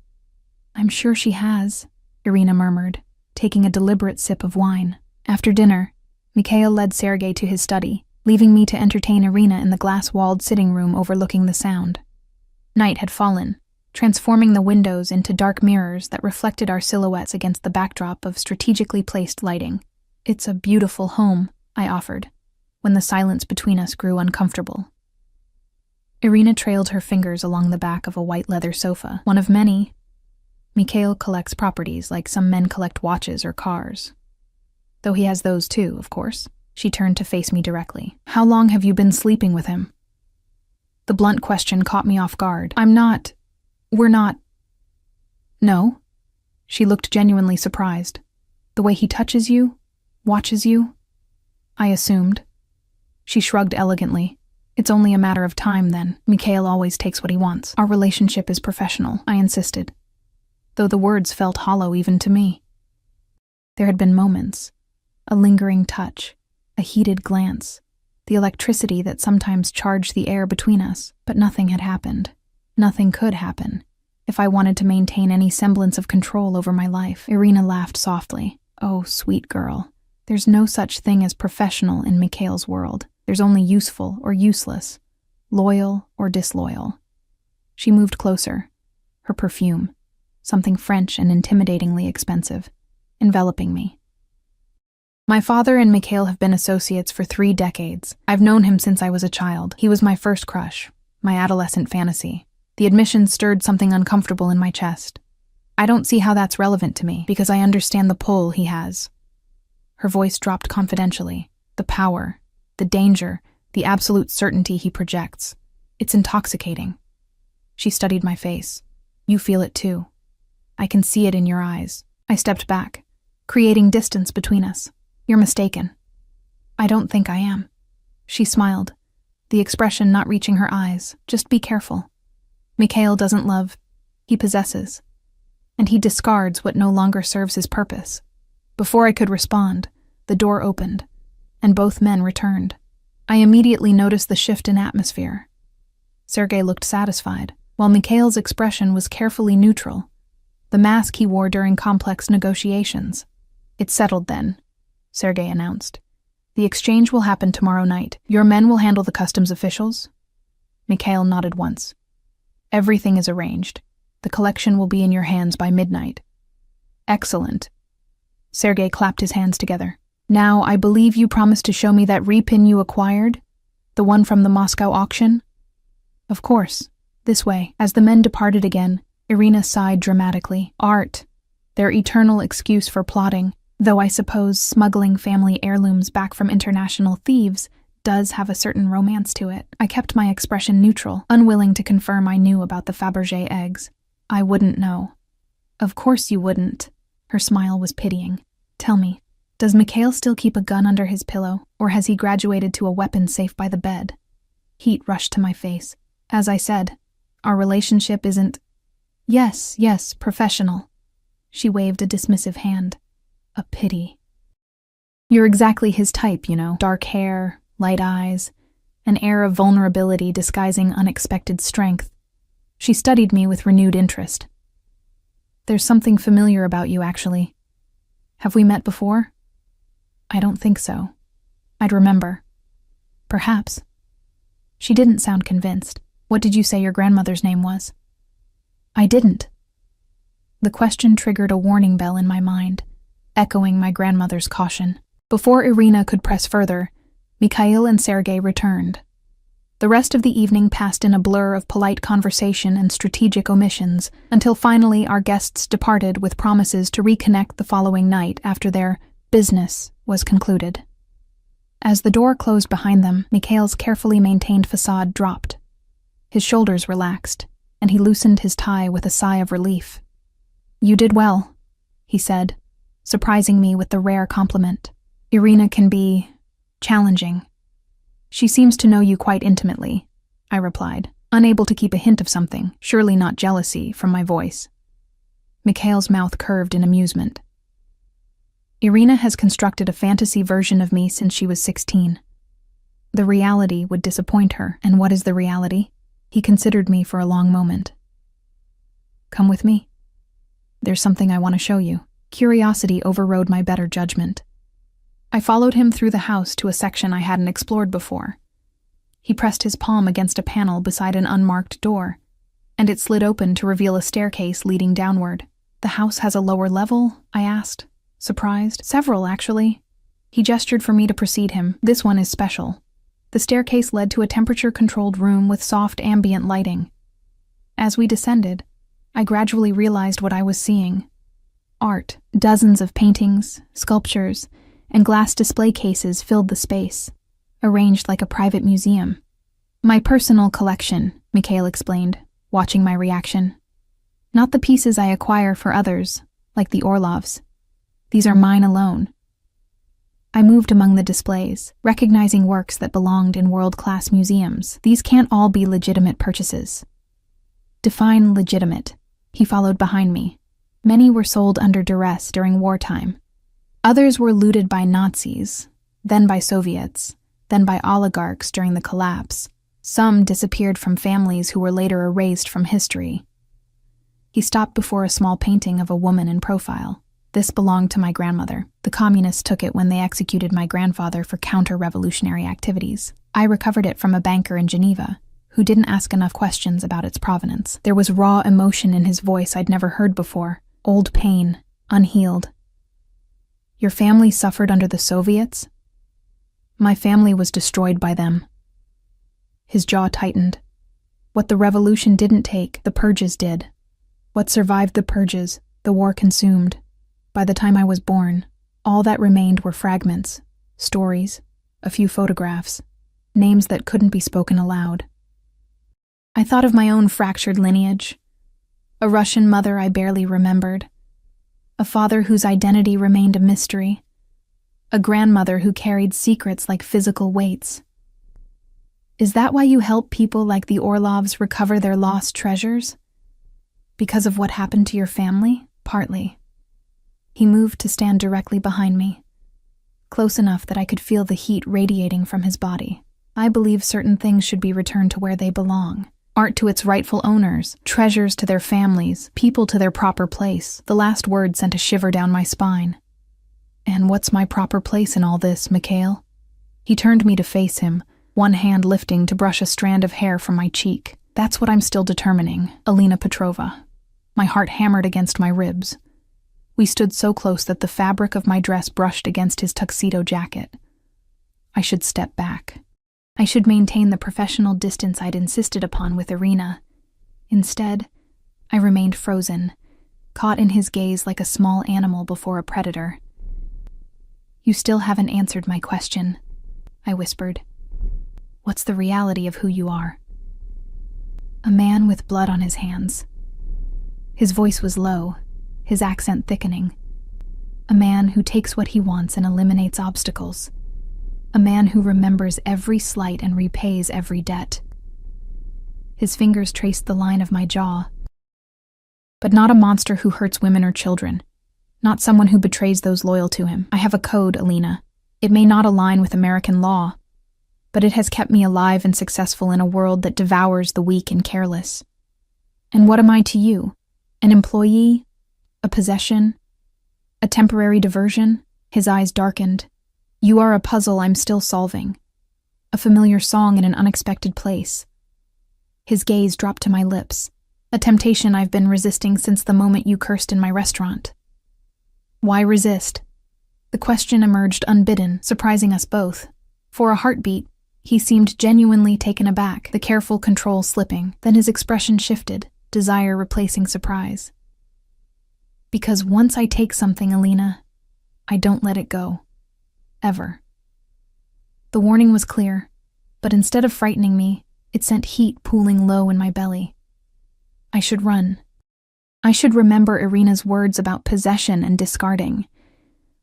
I'm sure she has, Irina murmured, taking a deliberate sip of wine. After dinner, Mikhail led Sergei to his study, leaving me to entertain Irina in the glass-walled sitting room overlooking the Sound. Night had fallen, transforming the windows into dark mirrors that reflected our silhouettes against the backdrop of strategically placed lighting. It's a beautiful home, I offered, when the silence between us grew uncomfortable. Irina trailed her fingers along the back of a white leather sofa, one of many. Mikhail collects properties like some men collect watches or cars. Though he has those too, of course. She turned to face me directly. How long have you been sleeping with him? The blunt question caught me off guard. We're not. No? She looked genuinely surprised. The way he touches you, watches you? I assumed. She shrugged elegantly. It's only a matter of time then. Mikhail always takes what he wants. Our relationship is professional, I insisted, though the words felt hollow even to me. There had been moments, a lingering touch, a heated glance, the electricity that sometimes charged the air between us, but nothing had happened. Nothing could happen, if I wanted to maintain any semblance of control over my life. Irina laughed softly. Oh, sweet girl. There's no such thing as professional in Mikhail's world. There's only useful or useless, loyal or disloyal. She moved closer, her perfume, something French and intimidatingly expensive, enveloping me. My father and Mikhail have been associates for 3 decades. I've known him since I was a child. He was my first crush, my adolescent fantasy. The admission stirred something uncomfortable in my chest. I don't see how that's relevant to me, because I understand the pull he has. Her voice dropped confidentially. The power, the danger, the absolute certainty he projects. It's intoxicating. She studied my face. You feel it too. I can see it in your eyes. I stepped back, creating distance between us. You're mistaken. I don't think I am. She smiled, the expression not reaching her eyes. Just be careful. Mikhail doesn't love, he possesses. And he discards what no longer serves his purpose. Before I could respond, the door opened, and both men returned. I immediately noticed the shift in atmosphere. Sergei looked satisfied, while Mikhail's expression was carefully neutral, the mask he wore during complex negotiations. It's settled then, Sergei announced. The exchange will happen tomorrow night. Your men will handle the customs officials? Mikhail nodded once. Everything is arranged. The collection will be in your hands by midnight. Excellent. Sergei clapped his hands together. Now, I believe you promised to show me that repin you acquired? The one from the Moscow auction? Of course. This way. As the men departed again, Irina sighed dramatically. Art. Their eternal excuse for plotting. Though I suppose smuggling family heirlooms back from international thieves does have a certain romance to it. I kept my expression neutral, unwilling to confirm I knew about the Fabergé eggs. I wouldn't know. Of course you wouldn't. Her smile was pitying. Tell me, does Mikhail still keep a gun under his pillow, or has he graduated to a weapon safe by the bed? Heat rushed to my face. As I said, our relationship isn't— Yes, professional. She waved a dismissive hand. A pity. You're exactly his type, you know. Dark hair, light eyes, an air of vulnerability disguising unexpected strength. She studied me with renewed interest. There's something familiar about you, actually. Have we met before? I don't think so. I'd remember. Perhaps. She didn't sound convinced. What did you say your grandmother's name was? I didn't. The question triggered a warning bell in my mind, echoing my grandmother's caution. Before Irina could press further, Mikhail and Sergei returned. The rest of the evening passed in a blur of polite conversation and strategic omissions, until finally our guests departed with promises to reconnect the following night after their business was concluded. As the door closed behind them, Mikhail's carefully maintained facade dropped. His shoulders relaxed, and he loosened his tie with a sigh of relief. You did well, he said, surprising me with the rare compliment. Irina can be challenging. She seems to know you quite intimately, I replied, unable to keep a hint of something, surely not jealousy, from my voice. Mikhail's mouth curved in amusement. Irina has constructed a fantasy version of me since she was 16. The reality would disappoint her, and what is the reality? He considered me for a long moment. Come with me. There's something I want to show you. Curiosity overrode my better judgment. I followed him through the house to a section I hadn't explored before. He pressed his palm against a panel beside an unmarked door, and it slid open to reveal a staircase leading downward. The house has a lower level? I asked, surprised. Several, actually. He gestured for me to precede him. This one is special. The staircase led to a temperature-controlled room with soft ambient lighting. As we descended, I gradually realized what I was seeing. Art. Dozens of paintings, sculptures, and glass display cases filled the space, arranged like a private museum. My personal collection, Mikhail explained, watching my reaction. Not the pieces I acquire for others, like the Orlovs. These are mine alone. I moved among the displays, recognizing works that belonged in world-class museums. These can't all be legitimate purchases. Define legitimate. He followed behind me. Many were sold under duress during wartime. Others were looted by Nazis, then by Soviets, then by oligarchs during the collapse. Some disappeared from families who were later erased from history. He stopped before a small painting of a woman in profile. This belonged to my grandmother. The communists took it when they executed my grandfather for counter-revolutionary activities. I recovered it from a banker in Geneva, who didn't ask enough questions about its provenance. There was raw emotion in his voice I'd never heard before. Old pain, unhealed. Your family suffered under the Soviets? My family was destroyed by them. His jaw tightened. What the revolution didn't take, the purges did. What survived the purges, the war consumed. By the time I was born, all that remained were fragments, stories, a few photographs, names that couldn't be spoken aloud. I thought of my own fractured lineage. A Russian mother I barely remembered. A father whose identity remained a mystery. A grandmother who carried secrets like physical weights. Is that why you help people like the Orlovs recover their lost treasures? Because of what happened to your family? Partly. He moved to stand directly behind me, close enough that I could feel the heat radiating from his body. I believe certain things should be returned to where they belong. Art to its rightful owners, treasures to their families, people to their proper place. The last word sent a shiver down my spine. And what's my proper place in all this, Mikhail? He turned me to face him, one hand lifting to brush a strand of hair from my cheek. That's what I'm still determining, Alina Petrova. My heart hammered against my ribs. We stood so close that the fabric of my dress brushed against his tuxedo jacket. I should step back. I should maintain the professional distance I'd insisted upon with Irina. Instead, I remained frozen, caught in his gaze like a small animal before a predator. You still haven't answered my question, I whispered. What's the reality of who you are? A man with blood on his hands. His voice was low, his accent thickening. A man who takes what he wants and eliminates obstacles. A man who remembers every slight and repays every debt. His fingers traced the line of my jaw. But not a monster who hurts women or children. Not someone who betrays those loyal to him. I have a code, Alina. It may not align with American law, but it has kept me alive and successful in a world that devours the weak and careless. And what am I to you? An employee? A possession? A temporary diversion? His eyes darkened. You are a puzzle I'm still solving. A familiar song in an unexpected place. His gaze dropped to my lips, a temptation I've been resisting since the moment you cursed in my restaurant. Why resist? The question emerged unbidden, surprising us both. For a heartbeat, he seemed genuinely taken aback, the careful control slipping. Then his expression shifted, desire replacing surprise. Because once I take something, Alina, I don't let it go. Ever. The warning was clear, but instead of frightening me, it sent heat pooling low in my belly. I should run. I should remember Irina's words about possession and discarding.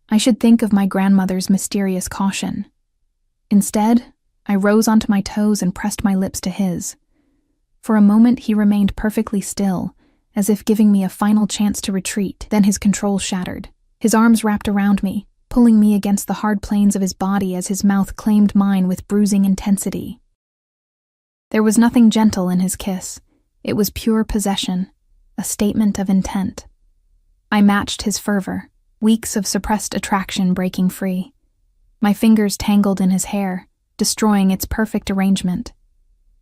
I should think of my grandmother's mysterious caution. Instead, I rose onto my toes and pressed my lips to his. For a moment he remained perfectly still, as if giving me a final chance to retreat. Then his control shattered. His arms wrapped around me, pulling me against the hard planes of his body as his mouth claimed mine with bruising intensity. There was nothing gentle in his kiss. It was pure possession, a statement of intent. I matched his fervor, weeks of suppressed attraction breaking free. My fingers tangled in his hair, destroying its perfect arrangement.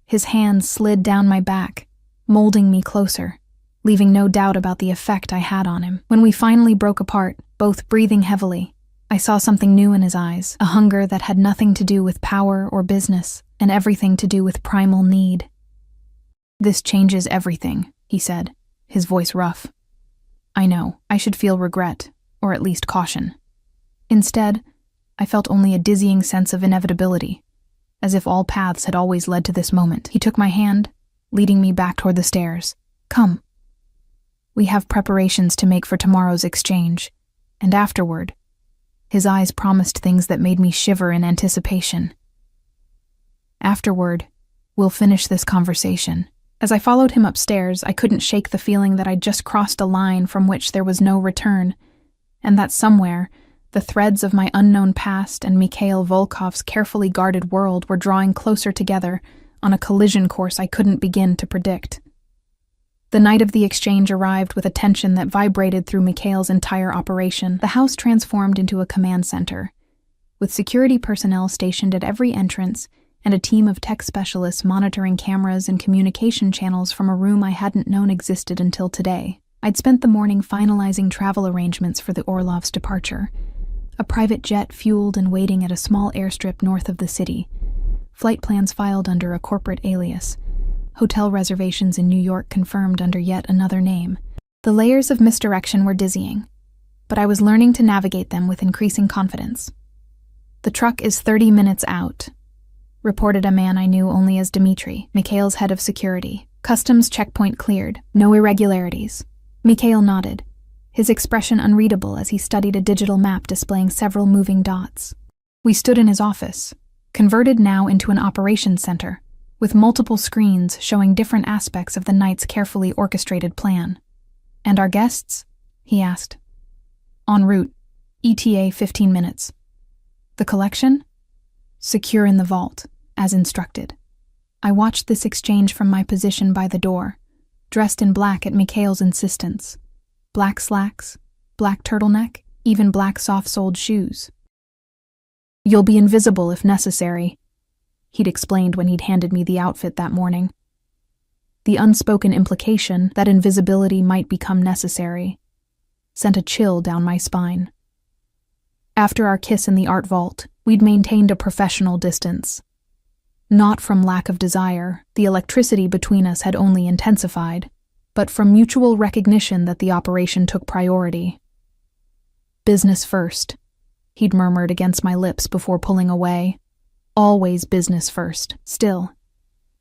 His hands slid down my back, molding me closer, leaving no doubt about the effect I had on him. When we finally broke apart, both breathing heavily, I saw something new in his eyes, a hunger that had nothing to do with power or business, and everything to do with primal need. This changes everything, he said, his voice rough. I know, I should feel regret, or at least caution. Instead, I felt only a dizzying sense of inevitability, as if all paths had always led to this moment. He took my hand, leading me back toward the stairs. Come. We have preparations to make for tomorrow's exchange, and afterward, his eyes promised things that made me shiver in anticipation. Afterward, we'll finish this conversation. As I followed him upstairs, I couldn't shake the feeling that I'd just crossed a line from which there was no return, and that somewhere, the threads of my unknown past and Mikhail Volkov's carefully guarded world were drawing closer together on a collision course I couldn't begin to predict. The night of the exchange arrived with a tension that vibrated through Mikhail's entire operation. The house transformed into a command center, with security personnel stationed at every entrance and a team of tech specialists monitoring cameras and communication channels from a room I hadn't known existed until today. I'd spent the morning finalizing travel arrangements for the Orlovs' departure, a private jet fueled and waiting at a small airstrip north of the city, flight plans filed under a corporate alias, hotel reservations in New York confirmed under yet another name. The layers of misdirection were dizzying, but I was learning to navigate them with increasing confidence. The truck is 30 minutes out, reported a man I knew only as Dmitri, Mikhail's head of security. Customs checkpoint cleared, no irregularities. Mikhail nodded, his expression unreadable as he studied a digital map displaying several moving dots. We stood in his office, converted now into an operations center, with multiple screens showing different aspects of the night's carefully orchestrated plan. And our guests? He asked. En route, ETA 15 minutes. The collection? Secure in the vault, as instructed. I watched this exchange from my position by the door, dressed in black at Mikhail's insistence. Black slacks, black turtleneck, even black soft-soled shoes. You'll be invisible if necessary, he'd explained when he'd handed me the outfit that morning. The unspoken implication that invisibility might become necessary sent a chill down my spine. After our kiss in the art vault, we'd maintained a professional distance. Not from lack of desire, the electricity between us had only intensified, but from mutual recognition that the operation took priority. Business first, he'd murmured against my lips before pulling away. Always business first. Still,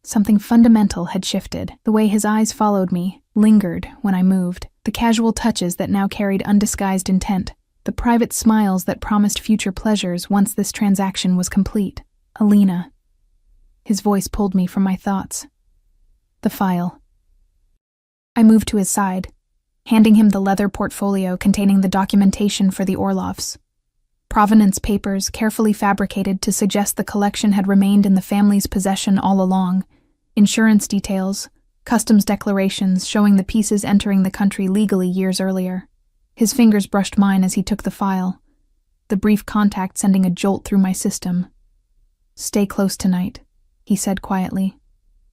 something fundamental had shifted. The way his eyes followed me, lingered when I moved. The casual touches that now carried undisguised intent. The private smiles that promised future pleasures once this transaction was complete. Alina. His voice pulled me from my thoughts. The file. I moved to his side, handing him the leather portfolio containing the documentation for the Orloffs. Provenance papers carefully fabricated to suggest the collection had remained in the family's possession all along. Insurance details, customs declarations showing the pieces entering the country legally years earlier. His fingers brushed mine as he took the file, the brief contact sending a jolt through my system. "Stay close tonight," he said quietly.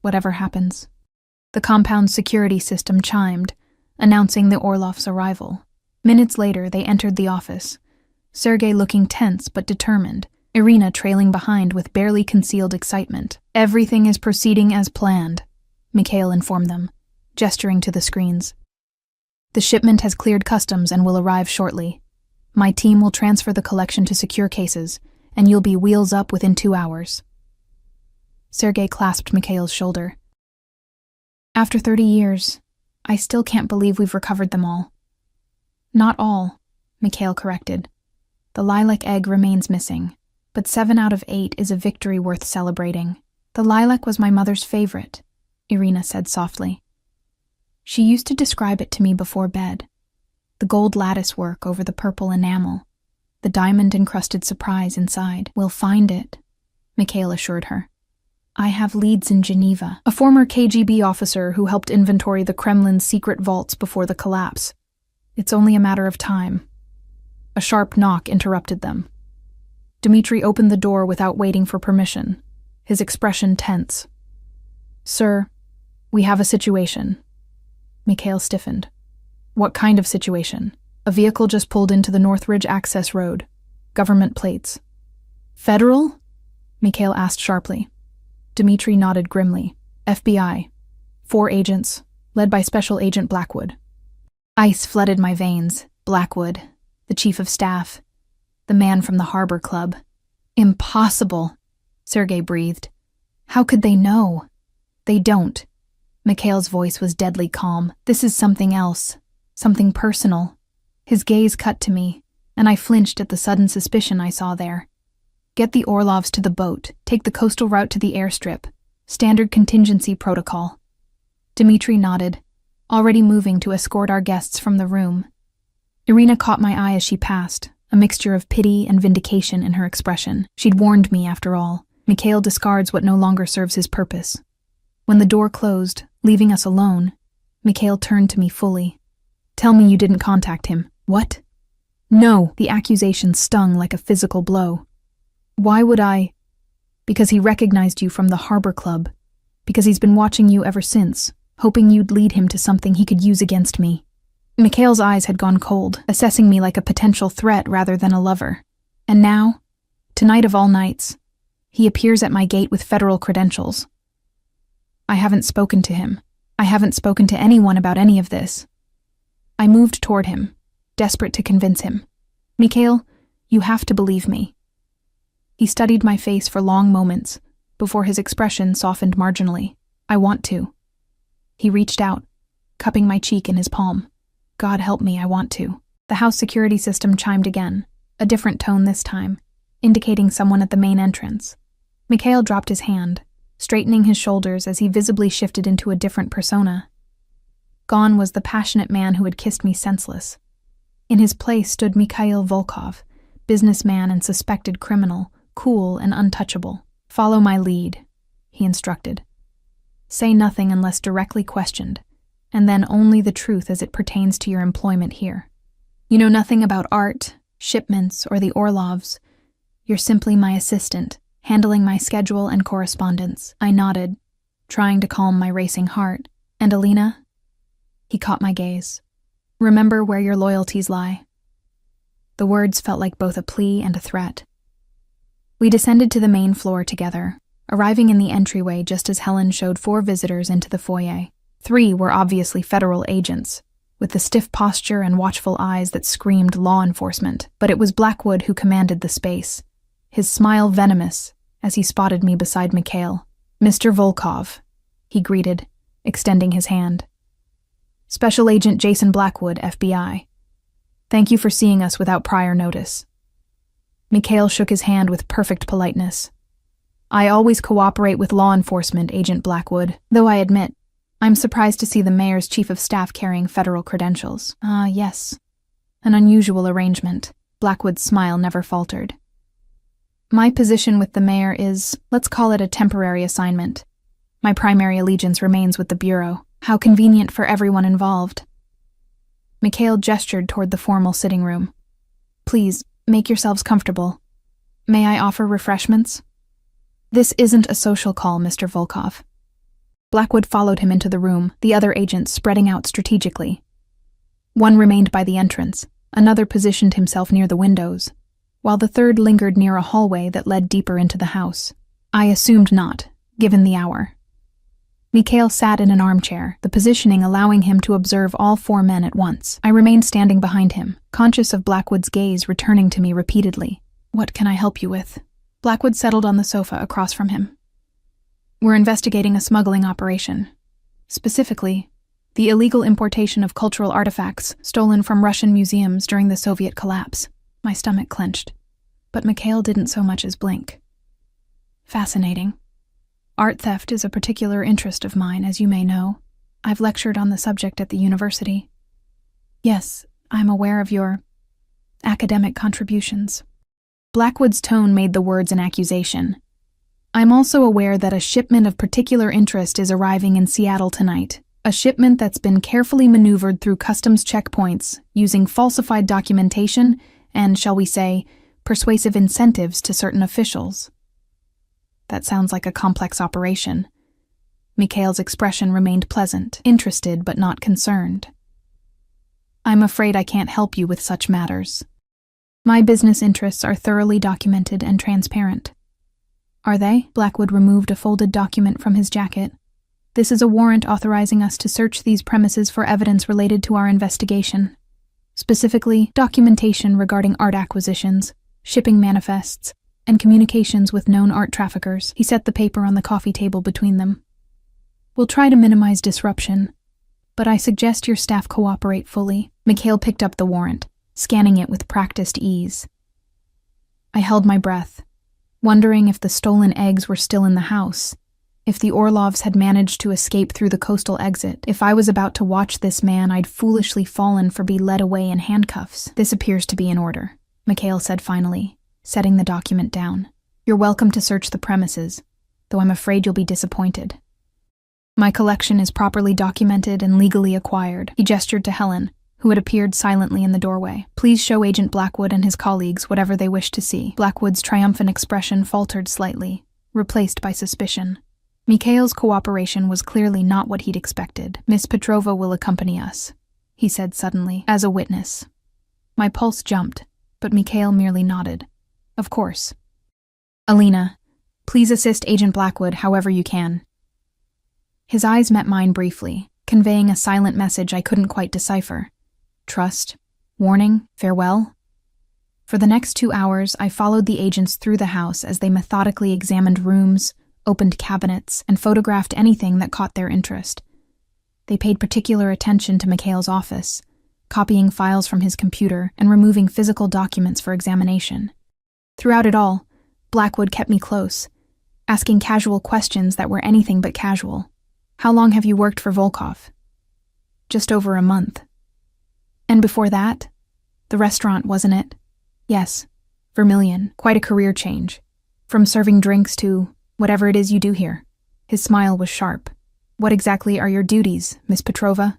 "Whatever happens." The compound's security system chimed, announcing the Orloff's arrival. Minutes later, they entered the office, Sergei looking tense but determined, Irina trailing behind with barely concealed excitement. "Everything is proceeding as planned," Mikhail informed them, gesturing to the screens. "The shipment has cleared customs and will arrive shortly. My team will transfer the collection to secure cases, and you'll be wheels up within 2 hours." Sergei clasped Mikhail's shoulder. "After 30 years, I still can't believe we've recovered them all." "Not all," Mikhail corrected. "The lilac egg remains missing, but 7 out of 8 is a victory worth celebrating. The lilac was my mother's favorite," Irina said softly. "She used to describe it to me before bed. The gold lattice work over the purple enamel, the diamond-encrusted surprise inside. We'll find it," Mikhail assured her. "I have leads in Geneva, a former KGB officer who helped inventory the Kremlin's secret vaults before the collapse. It's only a matter of time." A sharp knock interrupted them. Dmitri opened the door without waiting for permission, his expression tense. "Sir, we have a situation." Mikhail stiffened. "What kind of situation?" "A vehicle just pulled into the Northridge access road. Government plates." "Federal?" Mikhail asked sharply. Dmitri nodded grimly. "FBI. 4 agents, led by Special Agent Blackwood." Ice flooded my veins. Blackwood, the chief of staff, the man from the Harbor Club. "Impossible," Sergei breathed. "How could they know?" "They don't." Mikhail's voice was deadly calm. "This is something else, something personal." His gaze cut to me, and I flinched at the sudden suspicion I saw there. "Get the Orlovs to the boat. Take the coastal route to the airstrip. Standard contingency protocol." Dmitri nodded, already moving to escort our guests from the room. Irina caught my eye as she passed, a mixture of pity and vindication in her expression. She'd warned me, after all. Mikhail discards what no longer serves his purpose. When the door closed, leaving us alone, Mikhail turned to me fully. "Tell me you didn't contact him." "What?" "No." The accusation stung like a physical blow. "Why would I?" "Because he recognized you from the Harbor Club. Because he's been watching you ever since, hoping you'd lead him to something he could use against me." Mikhail's eyes had gone cold, assessing me like a potential threat rather than a lover. And now, tonight of all nights, he appears at my gate with federal credentials. I haven't spoken to him. I haven't spoken to anyone about any of this. I moved toward him, desperate to convince him. "Mikhail, you have to believe me." He studied my face for long moments, before his expression softened marginally. "I want to." He reached out, cupping my cheek in his palm. "God help me, I want to." The house security system chimed again, a different tone this time, indicating someone at the main entrance. Mikhail dropped his hand, straightening his shoulders as he visibly shifted into a different persona. Gone was the passionate man who had kissed me senseless. In his place stood Mikhail Volkov, businessman and suspected criminal, cool and untouchable. "Follow my lead," he instructed. "Say nothing unless directly questioned, and then only the truth as it pertains to your employment here. You know nothing about art, shipments, or the Orlovs. You're simply my assistant, handling my schedule and correspondence." I nodded, trying to calm my racing heart. "And Alina?" He caught my gaze. "Remember where your loyalties lie." The words felt like both a plea and a threat. We descended to the main floor together, arriving in the entryway just as Helen showed 4 visitors into the foyer. 3 were obviously federal agents, with the stiff posture and watchful eyes that screamed law enforcement. But it was Blackwood who commanded the space, his smile venomous as he spotted me beside Mikhail. "Mr. Volkov," he greeted, extending his hand. "Special Agent Jason Blackwood, FBI. Thank you for seeing us without prior notice." Mikhail shook his hand with perfect politeness. "I always cooperate with law enforcement, Agent Blackwood, though I admit, I'm surprised to see the mayor's chief of staff carrying federal credentials." "Ah, yes. An unusual arrangement." Blackwood's smile never faltered. "My position with the mayor is, let's call it a temporary assignment. My primary allegiance remains with the Bureau. How convenient for everyone involved." Mikhail gestured toward the formal sitting room. "Please, make yourselves comfortable. May I offer refreshments?" "This isn't a social call, Mr. Volkov." Blackwood followed him into the room, the other agents spreading out strategically. One remained by the entrance, another positioned himself near the windows, while the third lingered near a hallway that led deeper into the house. I assumed not, given the hour. Mikhail sat in an armchair, the positioning allowing him to observe all four men at once. I remained standing behind him, conscious of Blackwood's gaze returning to me repeatedly. "What can I help you with?" Blackwood settled on the sofa across from him. "We're investigating a smuggling operation. Specifically, the illegal importation of cultural artifacts stolen from Russian museums during the Soviet collapse." My stomach clenched, but Mikhail didn't so much as blink. "Fascinating. Art theft is a particular interest of mine, as you may know. I've lectured on the subject at the university." "Yes, I'm aware of your academic contributions." Blackwood's tone made the words an accusation. "I'm also aware that a shipment of particular interest is arriving in Seattle tonight, a shipment that's been carefully maneuvered through customs checkpoints using falsified documentation and, shall we say, persuasive incentives to certain officials." "That sounds like a complex operation." Mikhail's expression remained pleasant, interested but not concerned. "I'm afraid I can't help you with such matters. My business interests are thoroughly documented and transparent." "Are they?" Blackwood removed a folded document from his jacket. "This is a warrant authorizing us to search these premises for evidence related to our investigation. Specifically, documentation regarding art acquisitions, shipping manifests, and communications with known art traffickers." He set the paper on the coffee table between them. "We'll try to minimize disruption, but I suggest your staff cooperate fully." Mikhail picked up the warrant, scanning it with practiced ease. I held my breath, wondering if the stolen eggs were still in the house, if the Orlovs had managed to escape through the coastal exit. If I was about to watch this man I'd foolishly fallen for be led away in handcuffs. "This appears to be in order," Mikhail said finally, setting the document down. "You're welcome to search the premises, though I'm afraid you'll be disappointed. My collection is properly documented and legally acquired." He gestured to Helen, who had appeared silently in the doorway. "Please show Agent Blackwood and his colleagues whatever they wish to see." Blackwood's triumphant expression faltered slightly, replaced by suspicion. Mikhail's cooperation was clearly not what he'd expected. "Miss Petrova will accompany us," he said suddenly, "as a witness." My pulse jumped, but Mikhail merely nodded. "Of course. Alina, please assist Agent Blackwood however you can." His eyes met mine briefly, conveying a silent message I couldn't quite decipher. Trust, warning, farewell. For the next 2 hours, I followed the agents through the house as they methodically examined rooms, opened cabinets, and photographed anything that caught their interest. They paid particular attention to Mikhail's office, copying files from his computer and removing physical documents for examination. Throughout it all, Blackwood kept me close, asking casual questions that were anything but casual. "How long have you worked for Volkov?" "Just over a month." "And before that? The restaurant, wasn't it?" "Yes. Vermilion. Quite a career change. From serving drinks to whatever it is you do here." His smile was sharp. "What exactly are your duties, Miss Petrova?"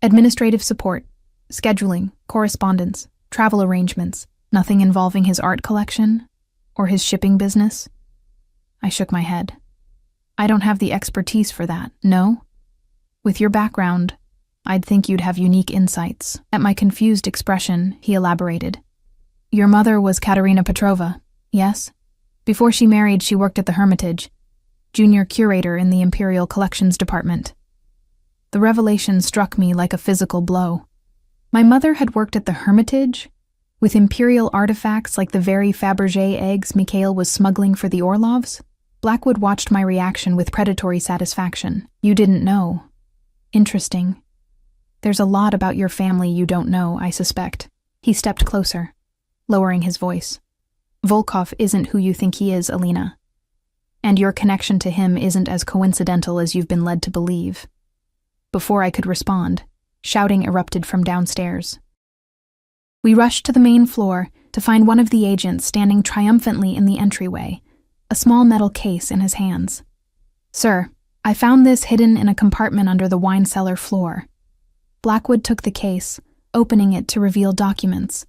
"Administrative support, scheduling, correspondence, travel arrangements. Nothing involving his art collection? Or his shipping business?" I shook my head. "I don't have the expertise for that, no? With your background, I'd think you'd have unique insights." At my confused expression, he elaborated. "Your mother was Katerina Petrova, yes? Before she married, she worked at the Hermitage, junior curator in the Imperial Collections Department." The revelation struck me like a physical blow. My mother had worked at the Hermitage, with imperial artifacts like the very Fabergé eggs Mikhail was smuggling for the Orlovs. Blackwood watched my reaction with predatory satisfaction. You didn't know. Interesting. There's a lot about your family you don't know, I suspect. He stepped closer, lowering his voice. Volkov isn't who you think he is, Alina. And your connection to him isn't as coincidental as you've been led to believe. Before I could respond, shouting erupted from downstairs. We rushed to the main floor to find one of the agents standing triumphantly in the entryway, a small metal case in his hands. Sir, I found this hidden in a compartment under the wine cellar floor. Blackwood took the case, opening it to reveal documents,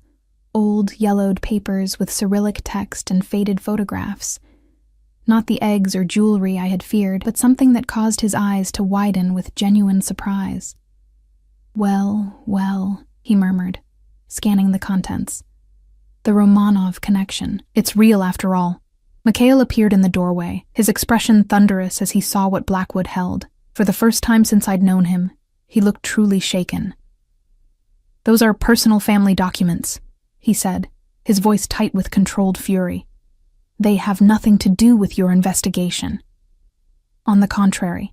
old, yellowed papers with Cyrillic text and faded photographs. Not the eggs or jewelry I had feared, but something that caused his eyes to widen with genuine surprise. Well, he murmured, scanning the contents. The Romanov connection. It's real after all. Mikhail appeared in the doorway, his expression thunderous as he saw what Blackwood held. For the first time since I'd known him, he looked truly shaken. Those are personal family documents, he said, his voice tight with controlled fury. They have nothing to do with your investigation. On the contrary,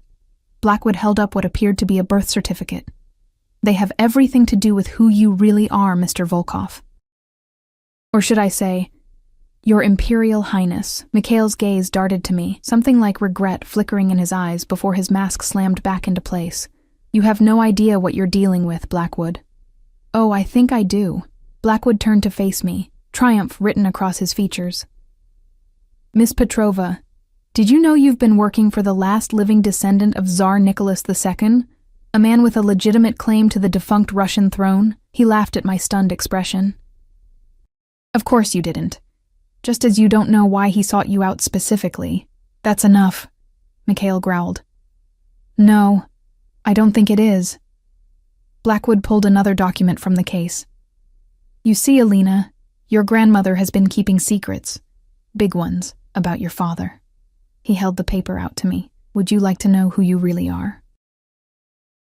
Blackwood held up what appeared to be a birth certificate. They have everything to do with who you really are, Mr. Volkov. Or should I say, Your Imperial Highness. Mikhail's gaze darted to me, something like regret flickering in his eyes before his mask slammed back into place. You have no idea what you're dealing with, Blackwood. Oh, I think I do. Blackwood turned to face me, triumph written across his features. Miss Petrova, did you know you've been working for the last living descendant of Tsar Nicholas II? A man with a legitimate claim to the defunct Russian throne? He laughed at my stunned expression. Of course you didn't. Just as you don't know why he sought you out specifically. That's enough, Mikhail growled. No, I don't think it is. Blackwood pulled another document from the case. You see, Alina, your grandmother has been keeping secrets, big ones, about your father. He held the paper out to me. Would you like to know who you really are?